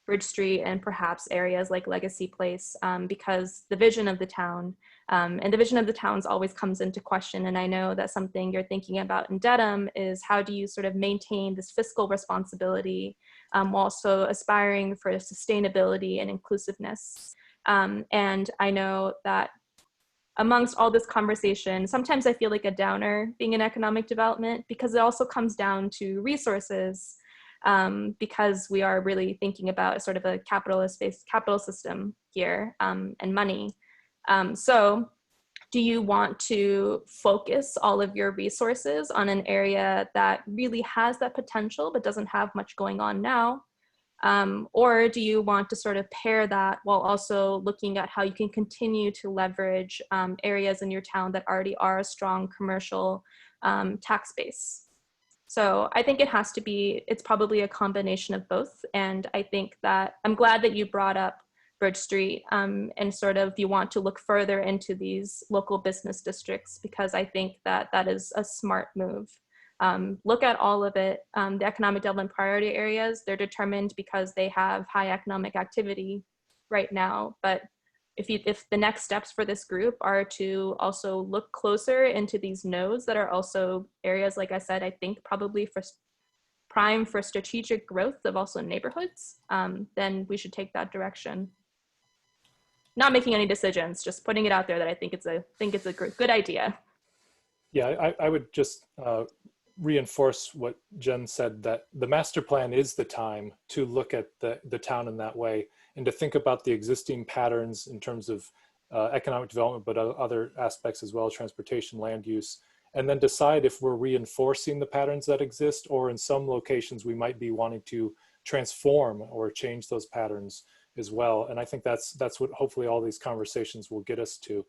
Bridge Street and perhaps areas like Legacy Place, because the vision of the town and the vision of the towns always comes into question. And I know that something you're thinking about in Dedham is how do you sort of maintain this fiscal responsibility while also aspiring for sustainability and inclusiveness. And I know that amongst all this conversation, sometimes I feel like a downer being in economic development because it also comes down to resources, because we are really thinking about sort of a capitalist-based capital system here, and money. So do you want to focus all of your resources on an area that really has that potential but doesn't have much going on now? Or do you want to sort of pair that while also looking at how you can continue to leverage areas in your town that already are a strong commercial tax base? So I think it's probably a combination of both. And I think that I'm glad that you brought up Bridge Street and sort of you want to look further into these local business districts, because I think that that is a smart move. Look at all of it. The economic development priority areas, they're determined because they have high economic activity right now. But if the next steps for this group are to also look closer into these nodes that are also areas, like I said, I think probably for prime for strategic growth of also neighborhoods, then we should take that direction. Not making any decisions, just putting it out there that I think it's a good idea. Yeah, I would just reinforce what Jen said, that the master plan is the time to look at the town in that way and to think about the existing patterns in terms of economic development, but other aspects as well, transportation, land use, and then decide if we're reinforcing the patterns that exist, or in some locations we might be wanting to transform or change those patterns as well. And I think that's what hopefully all these conversations will get us to.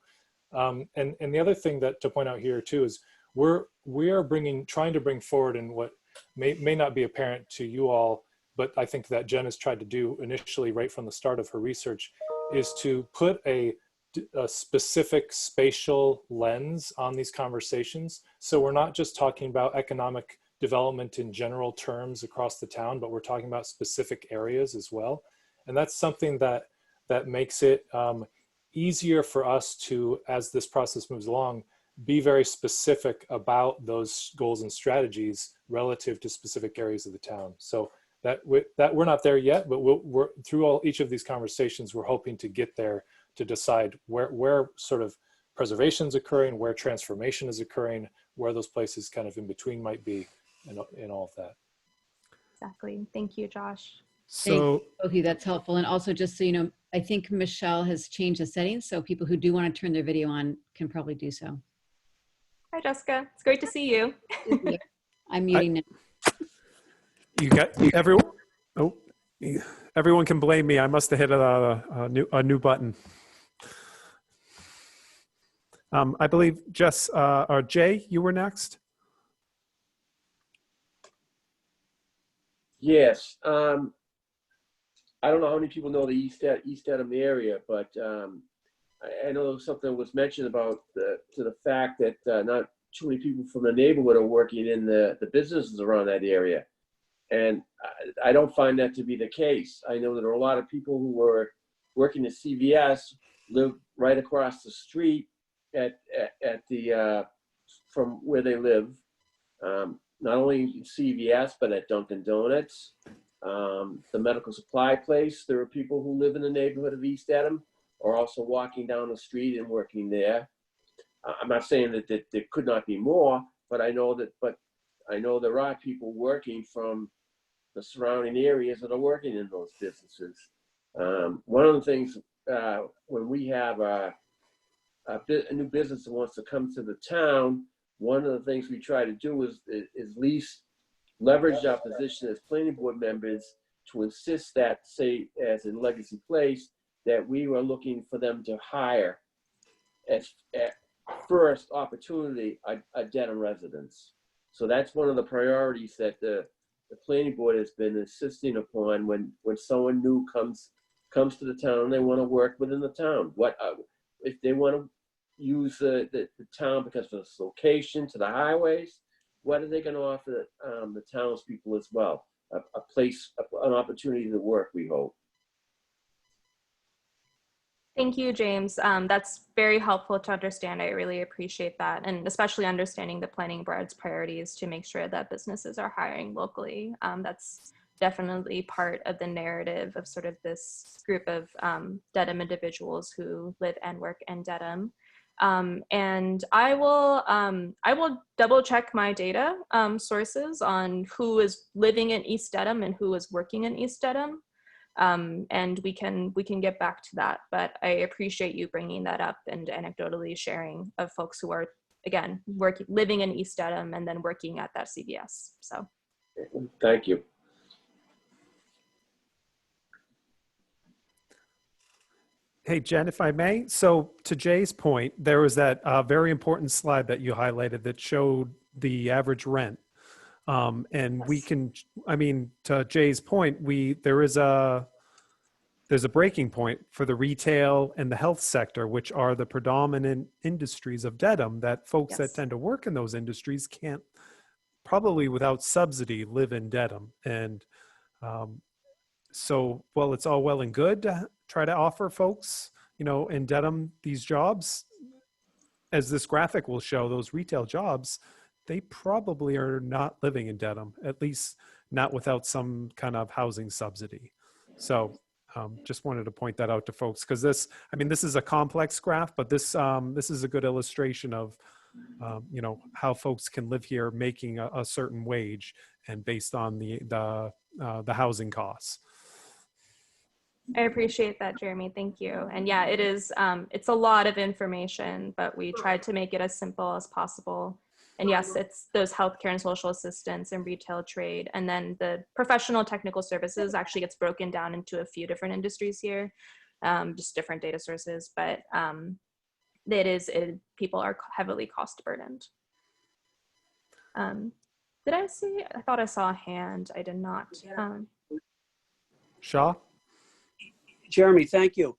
And the other thing that to point out here too is we are trying to bring forward, and what may not be apparent to you all, but I think that Jen has tried to do initially right from the start of her research, is to put a specific spatial lens on these conversations. So we're not just talking about economic development in general terms across the town, but we're talking about specific areas as well. And that's something that makes it easier for us to, as this process moves along, be very specific about those goals and strategies relative to specific areas of the town. So that we're not there yet, but we're through each of these conversations, we're hoping to get there to decide where sort of preservation is occurring, where transformation is occurring, where those places kind of in between might be, and all of that. Exactly. Thank you, Josh. So, Thank you, that's helpful. And also, just so you know, I think Michelle has changed the settings, so people who do want to turn their video on can probably do so. Hi, Jessica. It's great to see you. I'm muting now. you got everyone. Oh, everyone can blame me. I must have hit a new button. I believe Jess or Jay, you were next. Yes. I don't know how many people know the East Dedham area, but I know something was mentioned about the fact that not too many people from the neighborhood are working in the businesses around that area. And I don't find that to be the case. I know that there are a lot of people who were working at CVS, live right across the street from where they live. Not only CVS, but at Dunkin' Donuts, the medical supply place. There are people who live in the neighborhood of East Dedham are also walking down the street and working there. I'm not saying that there could not be more, but I know there are people working from the surrounding areas that are working in those businesses. One of the things when we have a a new business that wants to come to the town, one of the things we try to do is least leverage our position as planning board members to insist that, say, as in Legacy Place, that we were looking for them to hire as at first opportunity a Dedham residents. So that's one of the priorities that the planning board has been insisting upon when someone new comes to the town and they want to work within the town. What if they want to use the town because of its location to the highways? What are they going to offer the townspeople as well? A place, an opportunity to work, we hope. Thank you, James. That's very helpful to understand. I really appreciate that. And especially understanding the planning board's priorities to make sure that businesses are hiring locally. That's definitely part of the narrative of sort of this group of Dedham individuals who live and work in Dedham. And I will double check my data sources on who is living in East Dedham and who is working in East Dedham. And we can get back to that, but I appreciate you bringing that up and anecdotally sharing of folks who are, again, living in East Dedham and then working at that CVS. So thank you. Hey, Jen, if I may. So to Jay's point, there was that very important slide that you highlighted that showed the average rent. And we can, I mean, to Jay's point, there's a breaking point for the retail and the health sector, which are the predominant industries of Dedham, that folks that tend to work in those industries can't probably without subsidy live in Dedham. And so, well, it's all well and good to try to offer folks, you know, in Dedham, these jobs, as this graphic will show, those retail jobs, they probably are not living in Dedham, at least not without some kind of housing subsidy. So just wanted to point that out to folks, because this is a complex graph, but this is a good illustration of, you know, how folks can live here making a certain wage and based on the housing costs. I appreciate that, Jeremy. Thank you. And yeah, it is, it's a lot of information, but we tried to make it as simple as possible. And yes, it's those healthcare and social assistance and retail trade. And then the professional technical services actually gets broken down into a few different industries here, just different data sources, but people are heavily cost burdened. Did I see, I thought I saw a hand, I did not. Shaw? Jeremy, thank you.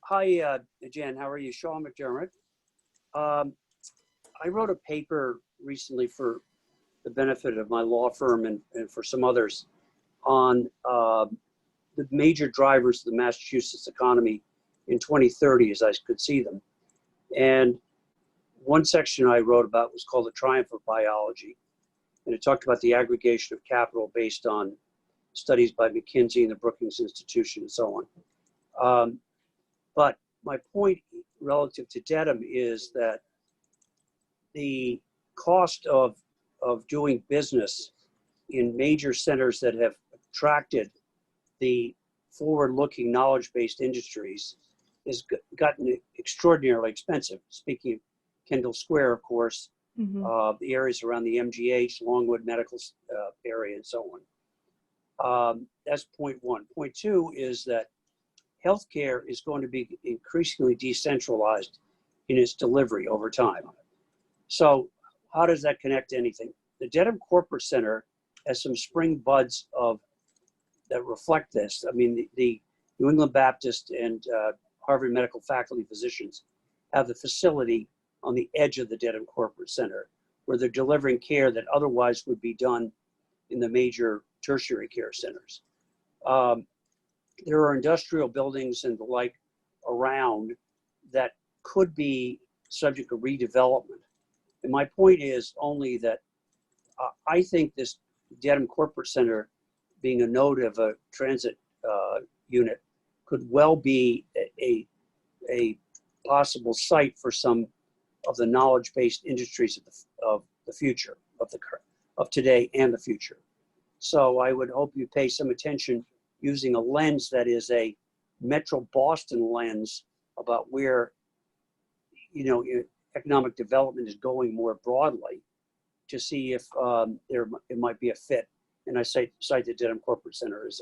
Hi, Jen, how are you? Shaw McDermott. I wrote a paper recently for the benefit of my law firm and for some others on the major drivers of the Massachusetts economy in 2030 as I could see them. And one section I wrote about was called The Triumph of Biology. And it talked about the aggregation of capital based on studies by McKinsey and the Brookings Institution and so on. But my point relative to Dedham is that the cost of doing business in major centers that have attracted the forward-looking knowledge-based industries has gotten extraordinarily expensive. Speaking of Kendall Square, of course, the areas around the MGH, Longwood Medical area, and so on. That's point one. Point two is that healthcare is going to be increasingly decentralized in its delivery over time. So how does that connect to anything? The Dedham Corporate Center has some spring buds that reflect this. I mean, the New England Baptist and Harvard Medical Faculty physicians have the facility on the edge of the Dedham Corporate Center, where they're delivering care that otherwise would be done in the major tertiary care centers. There are industrial buildings and the like around that could be subject to redevelopment. And my point is only that I think this Dedham Corporate Center, being a node of a transit unit, could well be a possible site for some of the knowledge-based industries of the future, of today and the future. So I would hope you pay some attention using a lens that is a Metro Boston lens about where economic development is going more broadly, to see if it might be a fit. And I cite the Dedham Corporate Center as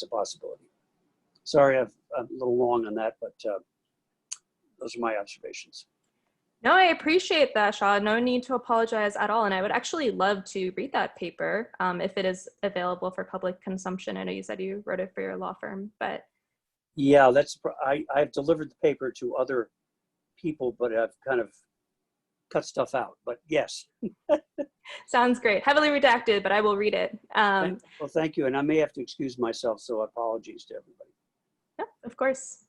a possibility. Sorry, I'm a little long on that, but those are my observations. No, I appreciate that, Shaw. No need to apologize at all. And I would actually love to read that paper if it is available for public consumption. I know you said you wrote it for your law firm, but. Yeah, I've delivered the paper to other people, but I've kind of cut stuff out, but yes. Sounds great. Heavily redacted, but I will read it. Well, thank you. And I may have to excuse myself, so apologies to everybody. Yeah, of course.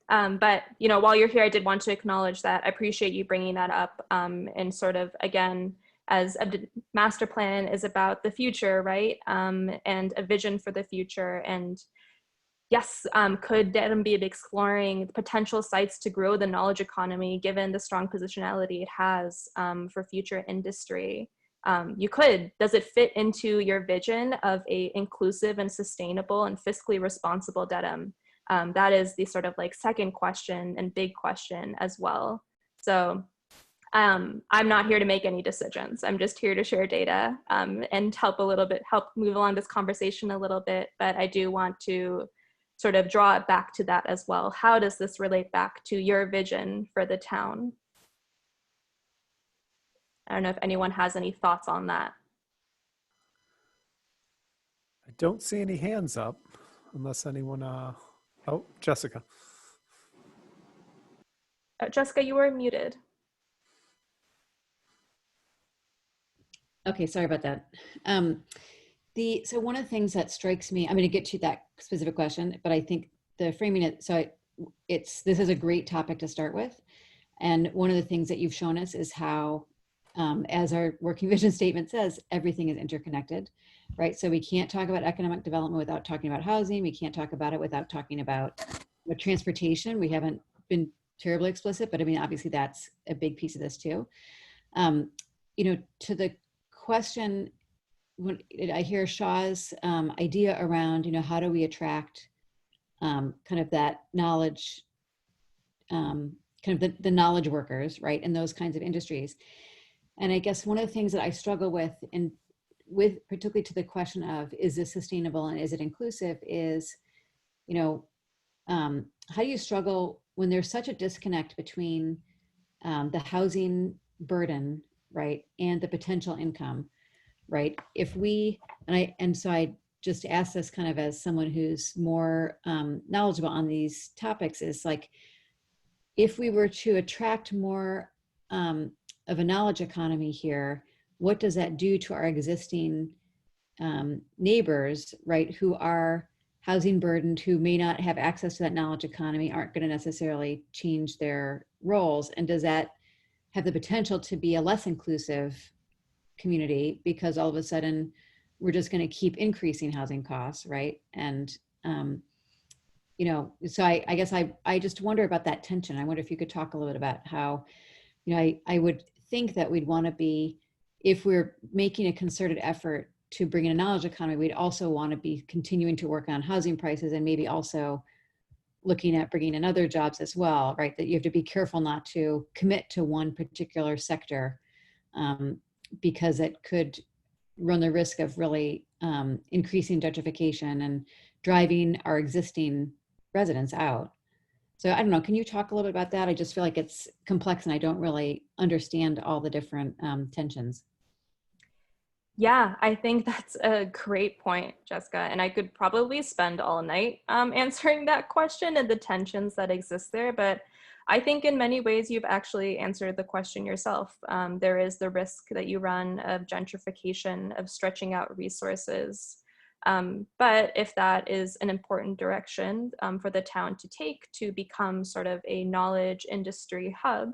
But, while you're here, I did want to acknowledge that. I appreciate you bringing that up and sort of, again, as a master plan is about the future, right? And a vision for the future. And yes, could Dedham be exploring potential sites to grow the knowledge economy, given the strong positionality it has for future industry? You could. Does it fit into your vision of a inclusive and sustainable and fiscally responsible Dedham? That is the sort of like second question and big question as well. So I'm not here to make any decisions. I'm just here to share data and help move along this conversation a little bit. But I do want to sort of draw it back to that as well. How does this relate back to your vision for the town? I don't know if anyone has any thoughts on that. I don't see any hands up unless anyone, oh, Jessica. Jessica, you were muted. Okay, sorry about that. So one of the things that strikes me, I'm going to get to that specific question, but I think the framing it, this is a great topic to start with. And one of the things that you've shown us is how, as our working vision statement says, everything is interconnected, right? So we can't talk about economic development without talking about housing. We can't talk about it without talking about transportation. We haven't been terribly explicit, but I mean, obviously that's a big piece of this too. To the question, when I hear Shaw's idea around, how do we attract kind of that knowledge, kind of the knowledge workers, right, in those kinds of industries. And I guess one of the things that I struggle with, and with particularly to the question of, is this sustainable and is it inclusive, is, how do you struggle when there's such a disconnect between the housing burden, right, and the potential income, right? So I just ask this kind of as someone who's more knowledgeable on these topics, is like, if we were to attract more of a knowledge economy here, what does that do to our existing neighbors, right, who are housing burdened, who may not have access to that knowledge economy, aren't going to necessarily change their roles? And does that have the potential to be a less inclusive community because all of a sudden we're just going to keep increasing housing costs, right? And so I guess I just wonder about that tension. I wonder if you could talk a little bit about how, I would think that we'd want to be, if we're making a concerted effort to bring in a knowledge economy, we'd also want to be continuing to work on housing prices and maybe also looking at bringing in other jobs as well, right? That you have to be careful not to commit to one particular sector because it could run the risk of really increasing gentrification and driving our existing residents out. So I don't know, can you talk a little bit about that? I just feel like it's complex and I don't really understand all the different tensions. Yeah, I think that's a great point, Jessica. And I could probably spend all night answering that question and the tensions that exist there. But I think in many ways, you've actually answered the question yourself. There is the risk that you run of gentrification, of stretching out resources. But if that is an important direction for the town to take to become sort of a knowledge industry hub,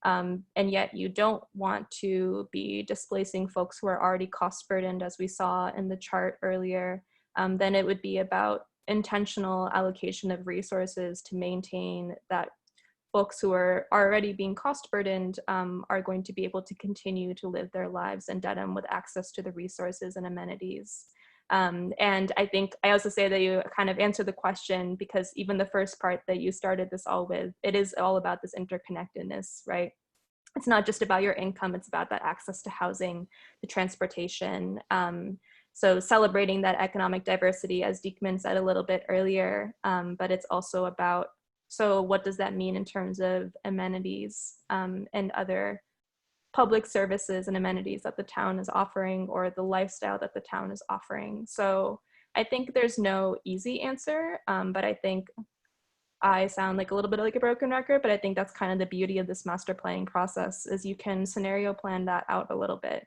and yet you don't want to be displacing folks who are already cost burdened, as we saw in the chart earlier, then it would be about intentional allocation of resources to maintain that folks who are already being cost burdened are going to be able to continue to live their lives in Dedham with access to the resources and amenities And I think I also say that you kind of answered the question, because even the first part that you started this all with, it is all about this interconnectedness, right? It's not just about your income, it's about that access to housing, the transportation. So celebrating that economic diversity, as Diekman said a little bit earlier, but it's also about, so what does that mean in terms of amenities and other public services and amenities that the town is offering, or the lifestyle that the town is offering. So I think there's no easy answer, but I think I sound like a little bit like a broken record, but I think that's kind of the beauty of this master planning process, is you can scenario plan that out a little bit.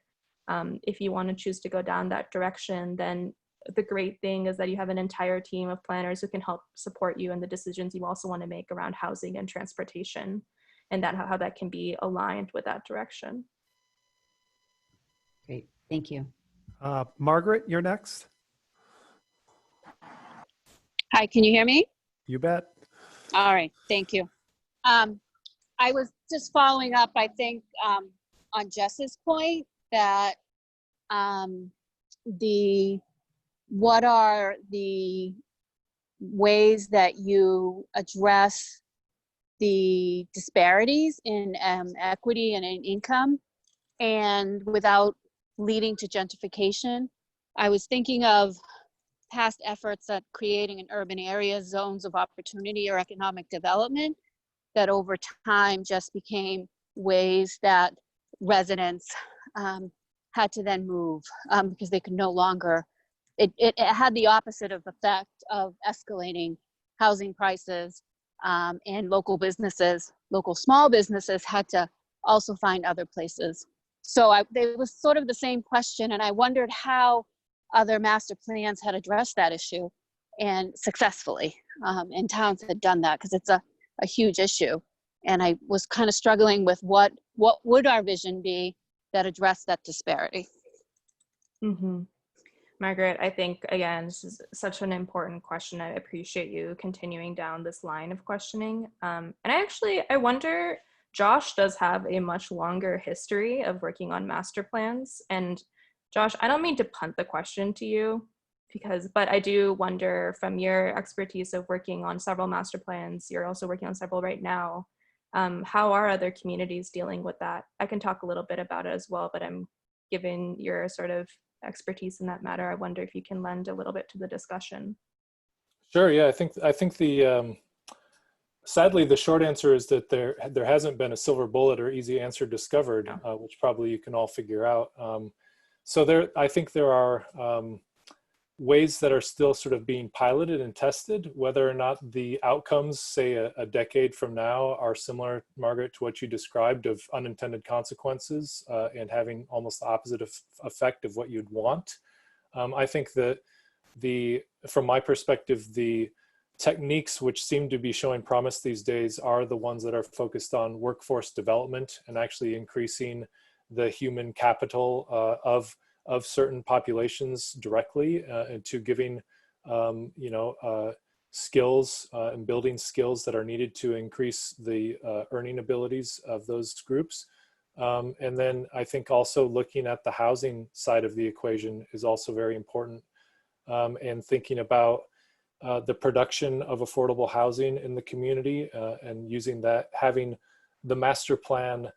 If you want to choose to go down that direction, then the great thing is that you have an entire team of planners who can help support you in the decisions you also want to make around housing and transportation, and that how that can be aligned with that direction. Great, thank you. Margaret, you're next. Hi, can you hear me? You bet. All right, thank you. I was just following up, I think, on Jess's point that what are the ways that you address the disparities in equity and in income, and without leading to gentrification. I was thinking of past efforts at creating in urban areas zones of opportunity or economic development that over time just became ways that residents had to then move because they could no longer, it had the opposite of effect of escalating housing prices, and local businesses, local small businesses had to also find other places. So it was sort of the same question, and I wondered how other master plans had addressed that issue, and successfully, and towns had done that, because it's a huge issue. And I was kind of struggling with what would our vision be that addressed that disparity. Mm-hmm. Margaret, I think, again, this is such an important question. I appreciate you continuing down this line of questioning. And I wonder, Josh does have a much longer history of working on master plans. And Josh, I don't mean to punt the question to you, but I do wonder, from your expertise of working on several master plans, you're also working on several right now, how are other communities dealing with that? I can talk a little bit about it as well, but I'm given your sort of expertise in that matter, I wonder if you can lend a little bit to the discussion. Sure. Yeah, I think the sadly the short answer is that there hasn't been a silver bullet or easy answer discovered, which probably you can all figure out. So I think there are ways that are still sort of being piloted and tested. Whether or not the outcomes, say a decade from now, are similar, Margaret, to what you described of unintended consequences and having almost the opposite effect of what you'd want. I think that from my perspective, the techniques which seem to be showing promise these days are the ones that are focused on workforce development and actually increasing the human capital of certain populations directly, and to giving skills and building skills that are needed to increase the earning abilities of those groups. And then I think also looking at the housing side of the equation is also very important, and thinking about the production of affordable housing in the community, and using that, having the master plan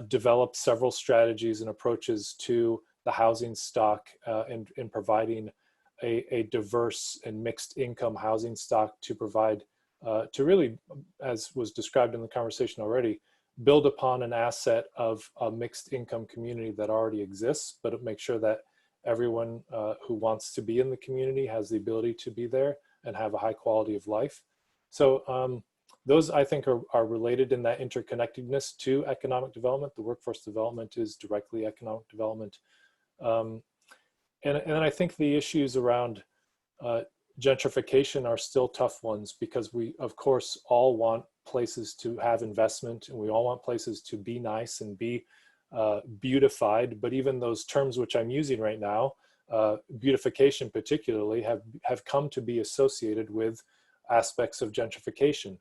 develop several strategies and approaches to the housing stock, and providing a diverse and mixed income housing stock to provide, to really, as was described in the conversation already, build upon an asset of a mixed income community that already exists, but make sure that everyone who wants to be in the community has the ability to be there and have a high quality of life. So those, I think, are related in that interconnectedness to economic development. The workforce development is directly economic development. And I think the issues around gentrification are still tough ones, because we, of course, all want places to have investment, and we all want places to be nice and be beautified. But even those terms which I'm using right now, beautification particularly, have come to be associated with aspects of gentrification.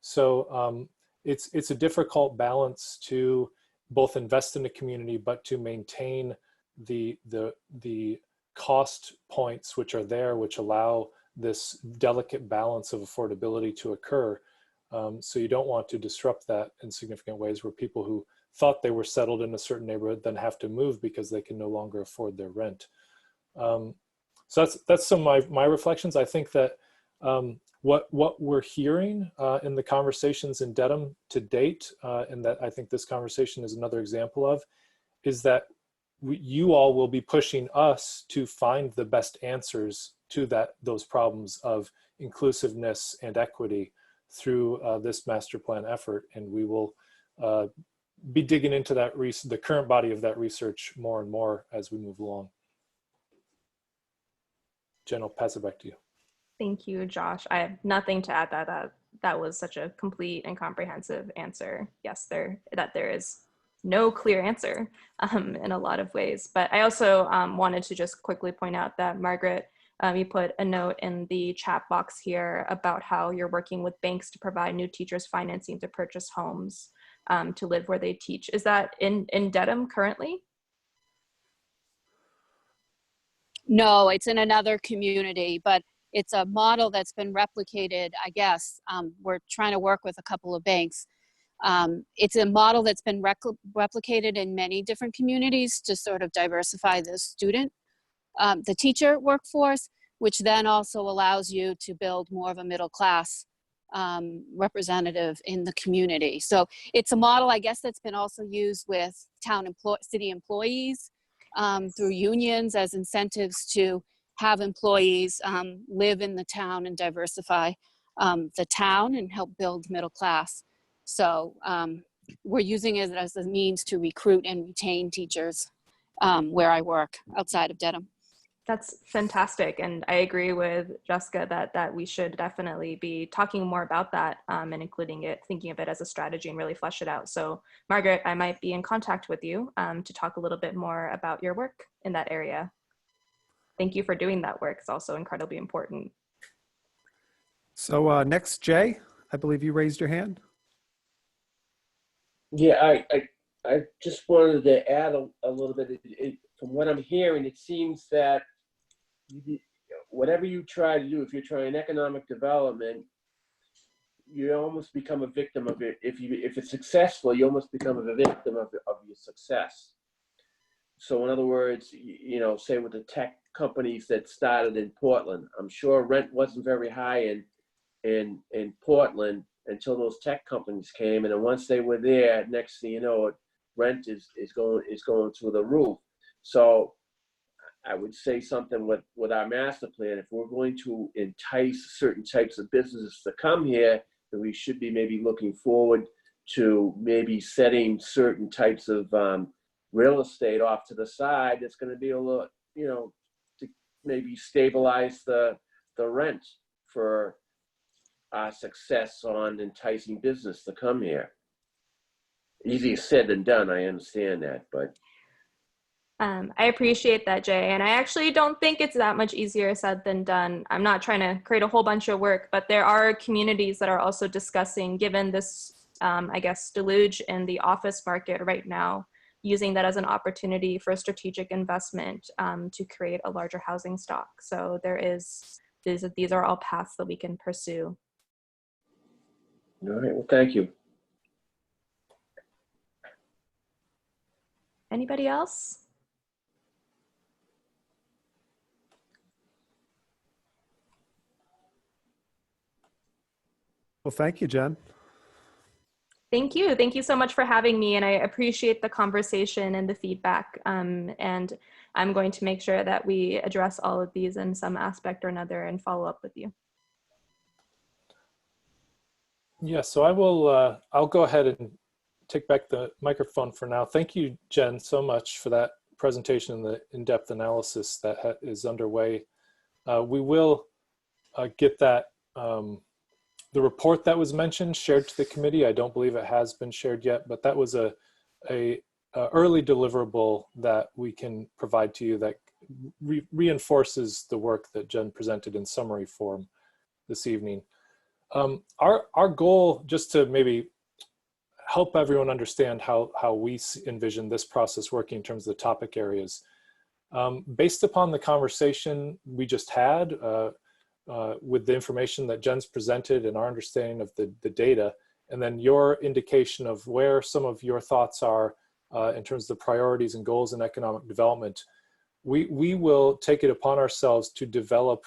So it's a difficult balance to both invest in the community, but to maintain the cost points which are there, which allow this delicate balance of affordability to occur. So you don't want to disrupt that in significant ways, where people who thought they were settled in a certain neighborhood then have to move because they can no longer afford their rent. So that's some of my reflections. I think that what we're hearing in the conversations in Dedham to date, and that I think this conversation is another example of, is that you all will be pushing us to find the best answers to those problems of inclusiveness and equity through this master plan effort. And we will be digging into that the current body of that research more and more as we move along. Jen, I'll pass it back to you. Thank you, Josh. I have nothing to add. That was such a complete and comprehensive answer. Yes, there is no clear answer in a lot of ways. But I also wanted to just quickly point out that Margaret, you put a note in the chat box here about how you're working with banks to provide new teachers financing to purchase homes to live where they teach. Is that in Dedham currently? No, it's in another community, but it's a model that's been replicated, I guess. We're trying to work with a couple of banks. It's a model that's been replicated in many different communities to sort of diversify the teacher workforce, which then also allows you to build more of a middle class representative in the community. So it's a model, I guess, that's been also used with city employees through unions as incentives to have employees live in the town and diversify the town and help build middle class. So we're using it as a means to recruit and retain teachers where I work outside of Dedham. That's fantastic. And I agree with Jessica that we should definitely be talking more about that and including it, thinking of it as a strategy and really flesh it out. So Margaret, I might be in contact with you to talk a little bit more about your work in that area. Thank you for doing that work. It's also incredibly important. So next, Jay, I believe you raised your hand. Yeah, I just wanted to add a little bit. From what I'm hearing, it seems that whatever you try to do, if you're trying economic development, you almost become a victim of it. If it's successful, you almost become a victim of your success. So in other words, say with the tech companies that started in Portland, I'm sure rent wasn't very high in Portland until those tech companies came, and then once they were there, next thing you know, rent is going through the roof. So I would say something with our master plan. If we're going to entice certain types of businesses to come here, then we should be maybe looking forward to maybe setting certain types of real estate off to the side. That's going to be a little, to maybe stabilize the rent for our success on enticing business to come here. Easier said than done, I understand that, but. I appreciate that, Jay. And I actually don't think it's that much easier said than done. I'm not trying to create a whole bunch of work, but there are communities that are also discussing, given this, I guess, deluge in the office market right now, using that as an opportunity for strategic investment to create a larger housing stock. So these are all paths that we can pursue. All right, well, thank you. Anybody else? Well, thank you, Jen. Thank you. Thank you so much for having me. And I appreciate the conversation and the feedback. And I'm going to make sure that we address all of these in some aspect or another and follow up with you. Yeah, so I will, I'll go ahead and take back the microphone for now. Thank you, Jen, so much for that presentation and the in-depth analysis that is underway. We will get that, the report that was mentioned shared to the committee. I don't believe it has been shared yet, but that was a early deliverable that we can provide to you that reinforces the work that Jen presented in summary form this evening. Our goal, just to maybe help everyone understand how we envision this process working in terms of the topic areas, Based upon the conversation we just had with the information that Jen's presented and our understanding of the data, and then your indication of where some of your thoughts are in terms of the priorities and goals in economic development, we will take it upon ourselves to develop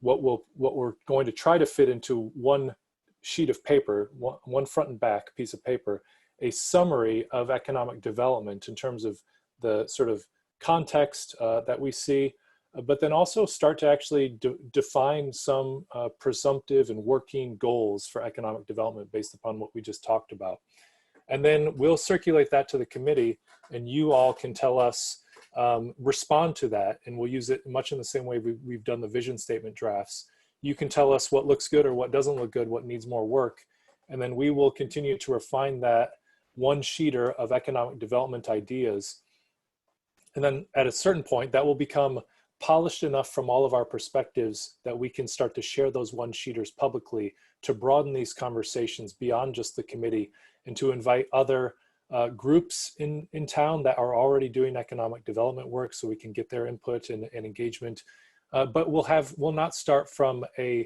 what we're going to try to fit into one sheet of paper, one front and back piece of paper, a summary of economic development in terms of the sort of context that we see, but then also start to actually define some presumptive and working goals for economic development based upon what we just talked about. And then we'll circulate that to the committee, and you all can tell us, respond to that, and we'll use it much in the same way we've done the vision statement drafts. You can tell us what looks good or what doesn't look good, what needs more work, and then we will continue to refine that one-sheeter of economic development ideas. And then at a certain point, that will become polished enough from all of our perspectives that we can start to share those one-sheeters publicly to broaden these conversations beyond just the committee and to invite other groups in town that are already doing economic development work so we can get their input and engagement. But we'll not start from an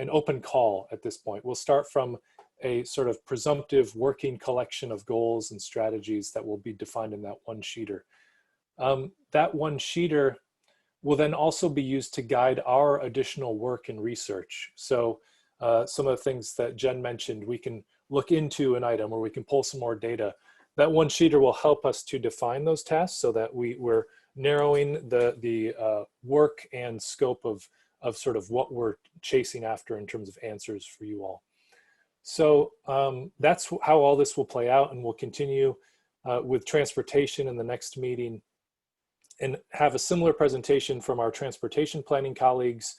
open call at this point. We'll start from a sort of presumptive working collection of goals and strategies that will be defined in that one-sheeter. That one-sheeter will then also be used to guide our additional work and research. So some of the things that Jen mentioned, we can look into an item or we can pull some more data. That one-sheeter will help us to define those tasks so that we're narrowing the work and scope of sort of what we're chasing after in terms of answers for you all. So that's how all this will play out, and we'll continue with transportation in the next meeting and have a similar presentation from our transportation planning colleagues,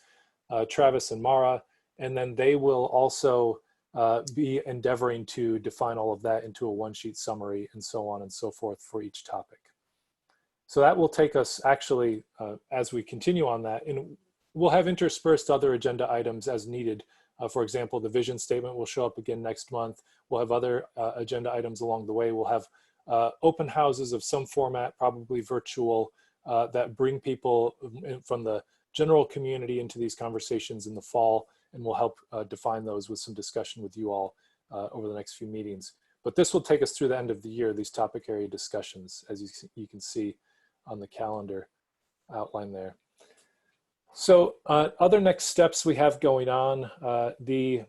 Travis and Mara, and then they will also be endeavoring to define all of that into a one-sheet summary and so on and so forth for each topic. So that will take us actually, as we continue on that, and we'll have interspersed other agenda items as needed. For example, the vision statement will show up again next month. We'll have other agenda items along the way. We'll have open houses of some format, probably virtual, that bring people from the general community into these conversations in the fall, and we'll help define those with some discussion with you all over the next few meetings. But this will take us through the end of the year, these topic area discussions, as you can see on the calendar outline there. So other next steps we have going on, we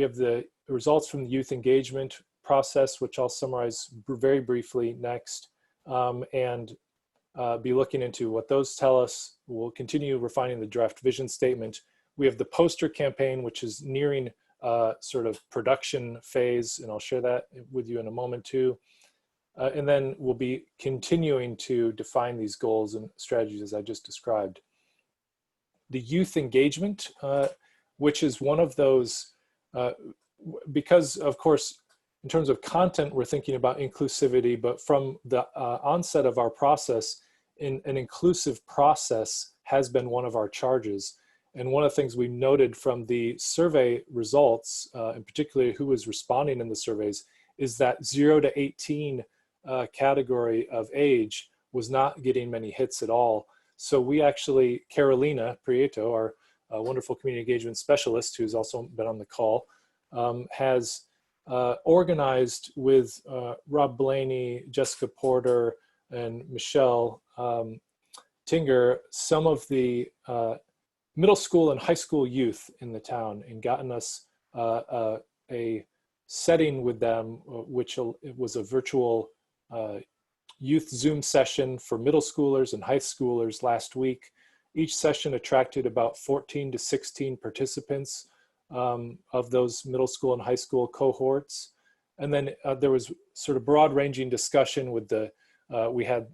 have the results from the youth engagement process, which I'll summarize very briefly next, and be looking into what those tell us. We'll continue refining the draft vision statement. We have the poster campaign, which is nearing sort of production phase, and I'll share that with you in a moment too. And then we'll be continuing to define these goals and strategies as I just described. The youth engagement, which is one of those, because of course, in terms of content, we're thinking about inclusivity, but from the onset of our process, an inclusive process has been one of our charges. And one of the things we noted from the survey results, in particular who was responding in the surveys, is that 0 to 18 category of age was not getting many hits at all. So we actually, Carolina Prieto, our wonderful community engagement specialist, who's also been on the call, has organized with Rob Blaney, Jessica Porter, and Michelle Tinger, some of the middle school and high school youth in the town, and gotten us a setting with them, which it was a virtual youth Zoom session for middle schoolers and high schoolers last week. Each session attracted about 14 to 16 participants of those middle school and high school cohorts. And then there was sort of broad ranging discussion with the, we had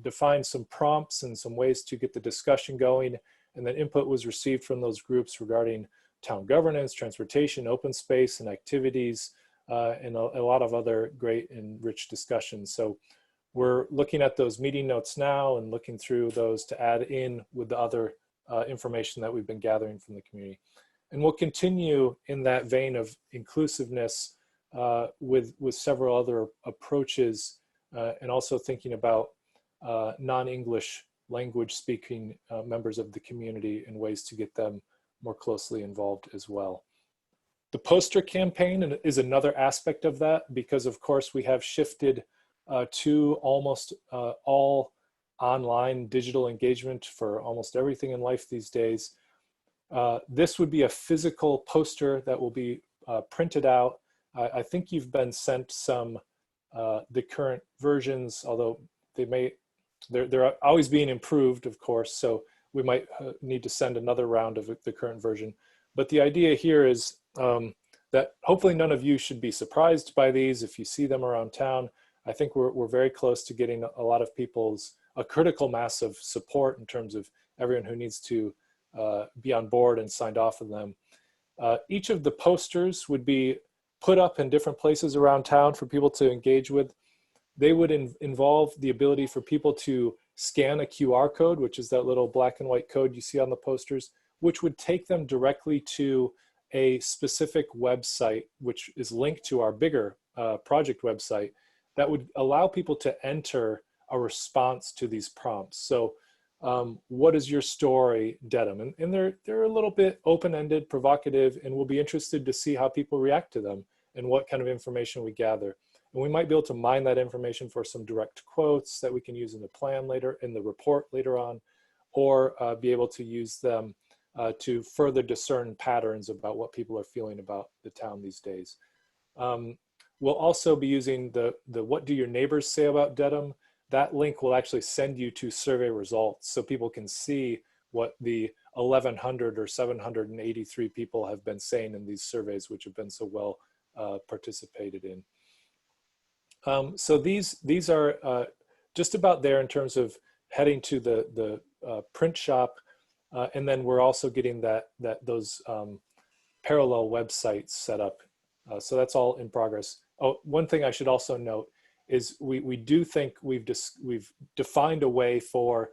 defined some prompts and some ways to get the discussion going. And then input was received from those groups regarding town governance, transportation, open space and activities, and a lot of other great and rich discussions. So we're looking at those meeting notes now and looking through those to add in with the other information that we've been gathering from the community. And we'll continue in that vein of inclusiveness with several other approaches, and also thinking about non-English language speaking members of the community in ways to get them more closely involved as well. The poster campaign is another aspect of that, because of course we have shifted to almost all online digital engagement for almost everything in life these days. This would be a physical poster that will be printed out. I think you've been sent some the current versions, although they're always being improved, of course, so we might need to send another round of the current version. But the idea here is that hopefully none of you should be surprised by these if you see them around town. I think we're very close to getting a lot of a critical mass of support in terms of everyone who needs to be on board and signed off on them. Each of the posters would be put up in different places around town for people to engage with. They would involve the ability for people to scan a QR code, which is that little black and white code you see on the posters, which would take them directly to a specific website, which is linked to our bigger project website, that would allow people to enter a response to these prompts. So what is your story, Dedham? And they're a little bit open-ended, provocative, and we'll be interested to see how people react to them and what kind of information we gather. And we might be able to mine that information for some direct quotes that we can use in the plan later, in the report later on, or be able to use them to further discern patterns about what people are feeling about the town these days. We'll also be using the what do your neighbors say about Dedham? That link will actually send you to survey results so people can see what the 1,100 or 783 people have been saying in these surveys, which have been so well participated in. So these are just about there in terms of heading to the print shop, and then we're also getting those parallel websites set up. So that's all in progress. Oh, one thing I should also note is we do think we've defined a way for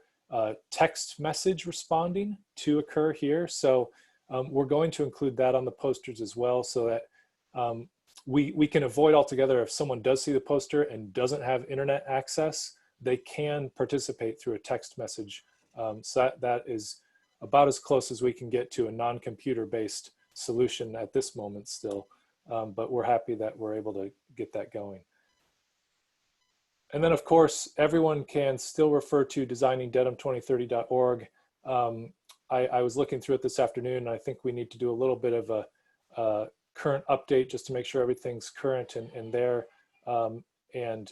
text message responding to occur here. So we're going to include that on the posters as well, so that we can avoid altogether if someone does see the poster and doesn't have internet access, they can participate through a text message. So that is about as close as we can get to a non-computer based solution at this moment still. But we're happy that we're able to get that going. And then of course, everyone can still refer to designingdedham2030.org. I was looking through it this afternoon, and I think we need to do a little bit of a current update just to make sure everything's current and there, and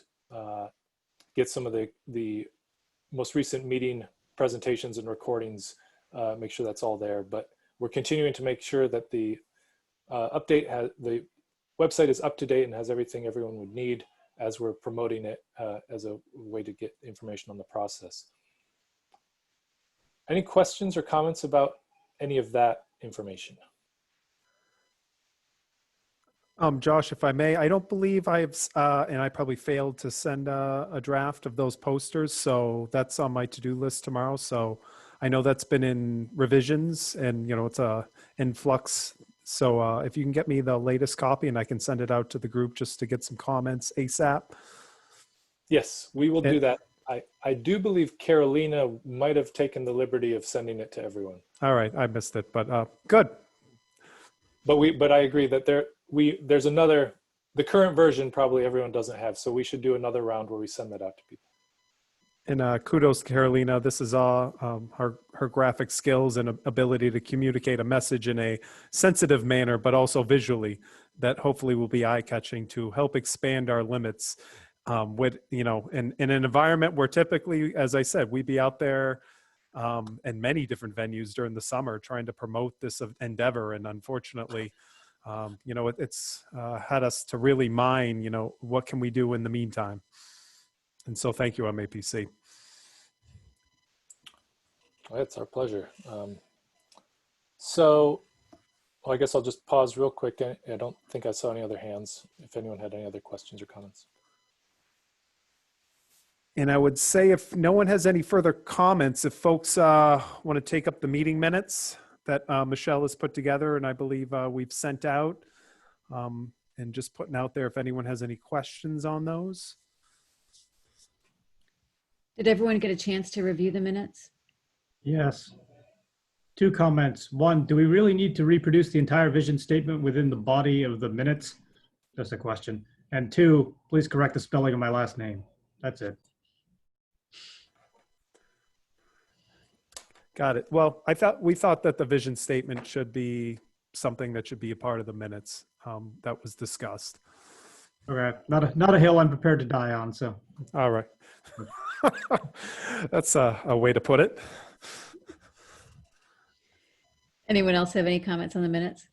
get some of the most recent meeting presentations and recordings, make sure that's all there. But we're continuing to make sure that the the website is up to date and has everything everyone would need as we're promoting it as a way to get information on the process. Any questions or comments about any of that information? Josh, if I may, I don't believe I've, and I probably failed to send a draft of those posters, so that's on my to-do list tomorrow. So I know that's been in revisions, and it's a influx. So if you can get me the latest copy, and I can send it out to the group just to get some comments ASAP. Yes, we will do that. I do believe Carolina might have taken the liberty of sending it to everyone. All right, I missed it, but good. But I agree that there's another, the current version probably everyone doesn't have, so we should do another round where we send that out to people. And kudos to Carolina. This is her graphic skills and ability to communicate a message in a sensitive manner, but also visually, that hopefully will be eye-catching to help expand our limits. With in an environment where typically, as I said, we'd be out there in many different venues during the summer trying to promote this endeavor, and unfortunately, it's had us to really mine. What can we do in the meantime? And so thank you, MAPC. It's our pleasure. So I guess I'll just pause real quick. I don't think I saw any other hands, if anyone had any other questions or comments. And I would say if no one has any further comments, if folks want to take up the meeting minutes that Michelle has put together, and I believe we've sent out, and just putting out there if anyone has any questions on those. Did everyone get a chance to review the minutes? Yes. 2 comments. 1, do we really need to reproduce the entire vision statement within the body of the minutes? Just a question. And 2, please correct the spelling of my last name. That's it. Got it. Well, we thought that the vision statement should be something that should be a part of the minutes that was discussed. Okay, not a hill I'm prepared to die on, so. All right. That's a way to put it. Anyone else have any comments on the minutes?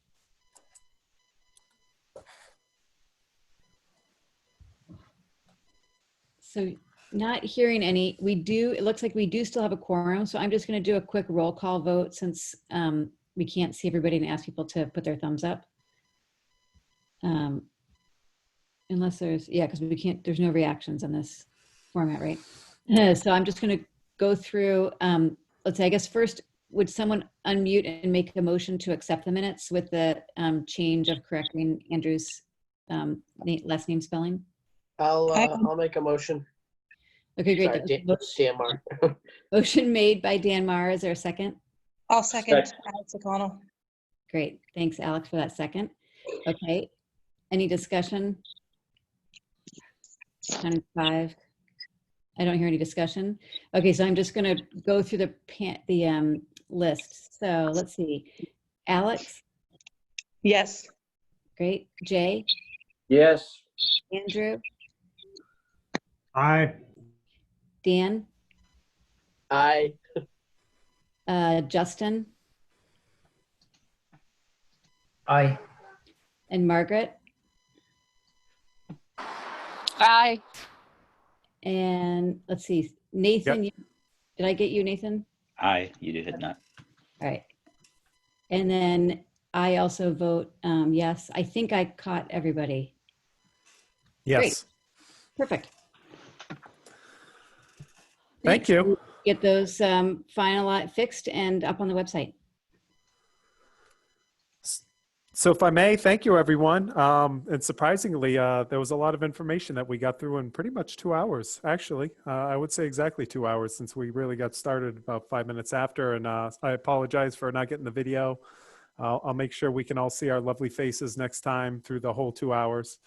So not hearing any, it looks like we do still have a quorum, so I'm just going to do a quick roll call vote since we can't see everybody and ask people to put their thumbs up. Unless there's, yeah, because there's no reactions on this format, right? So I'm just going to go through, let's say, I guess first, would someone unmute and make a motion to accept the minutes with the change of correcting Andrew's last name spelling? I'll make a motion. Okay, great. Sorry, Dan Marr. Motion made by Dan Marr. Is there a second? I'll second Alex O'Connell. Great. Thanks, Alex, for that second. Okay. Any discussion? 5. I don't hear any discussion. Okay, so I'm just going to go through the list. So let's see. Alex? Yes. Great. Jay? Yes. Andrew? Aye. Dan? Aye. Justin? Aye. And Margaret? Aye. And let's see, Nathan, did I get you, Nathan? Aye, you did not. All right. And then I also vote yes. I think I caught everybody. Yes. Great. Perfect. Thank you. Get those finalized, fixed, and up on the website. So if I may, thank you, everyone. And surprisingly, there was a lot of information that we got through in pretty much 2 hours, actually. I would say exactly 2 hours since we really got started about 5 minutes after. And I apologize for not getting the video. I'll make sure we can all see our lovely faces next time through the whole 2 hours.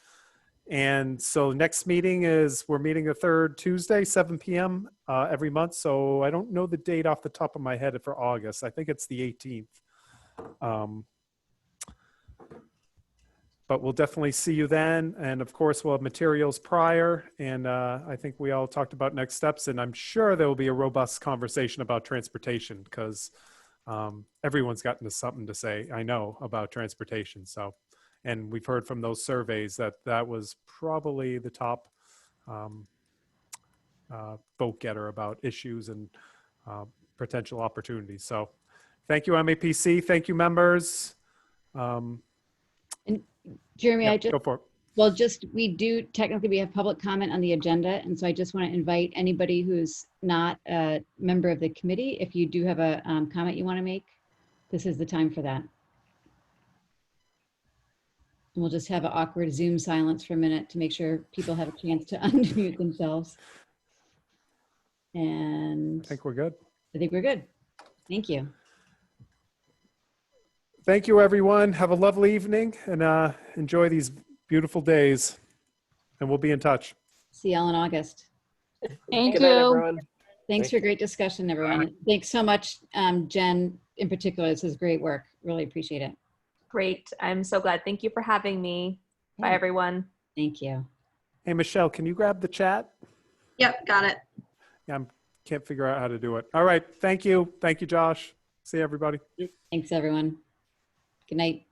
And so next meeting we're meeting the 3rd Tuesday, 7 p.m. Every month. So I don't know the date off the top of my head for August. I think it's the 18th. But we'll definitely see you then. And of course, we'll have materials prior. And I think we all talked about next steps. And I'm sure there will be a robust conversation about transportation because everyone's gotten something to say, I know, about transportation. So, and we've heard from those surveys that was probably the top vote getter about issues and potential opportunities. So thank you, MAPC. Thank you, members. And Jeremy, Yeah, go for it. we do technically, we have public comment on the agenda. And so I just want to invite anybody who's not a member of the committee. If you do have a comment you want to make, this is the time for that. And we'll just have an awkward Zoom silence for a minute to make sure people have a chance to unmute themselves. And I think we're good. I think we're good. Thank you. Thank you, everyone. Have a lovely evening and enjoy these beautiful days. And we'll be in touch. See y'all in August. Thank Good night, you. everyone. Thanks for a great discussion, everyone. Thanks so much, Jen, in particular. This is great work. Really appreciate it. Great. I'm so glad. Thank you for having me. Bye, everyone. Thank you. Hey, Michelle, can you grab the chat? Yep, got it. Yeah, I can't figure out how to do it. All right. Thank you. Thank you, Josh. See you, everybody. Thanks, everyone. Good night.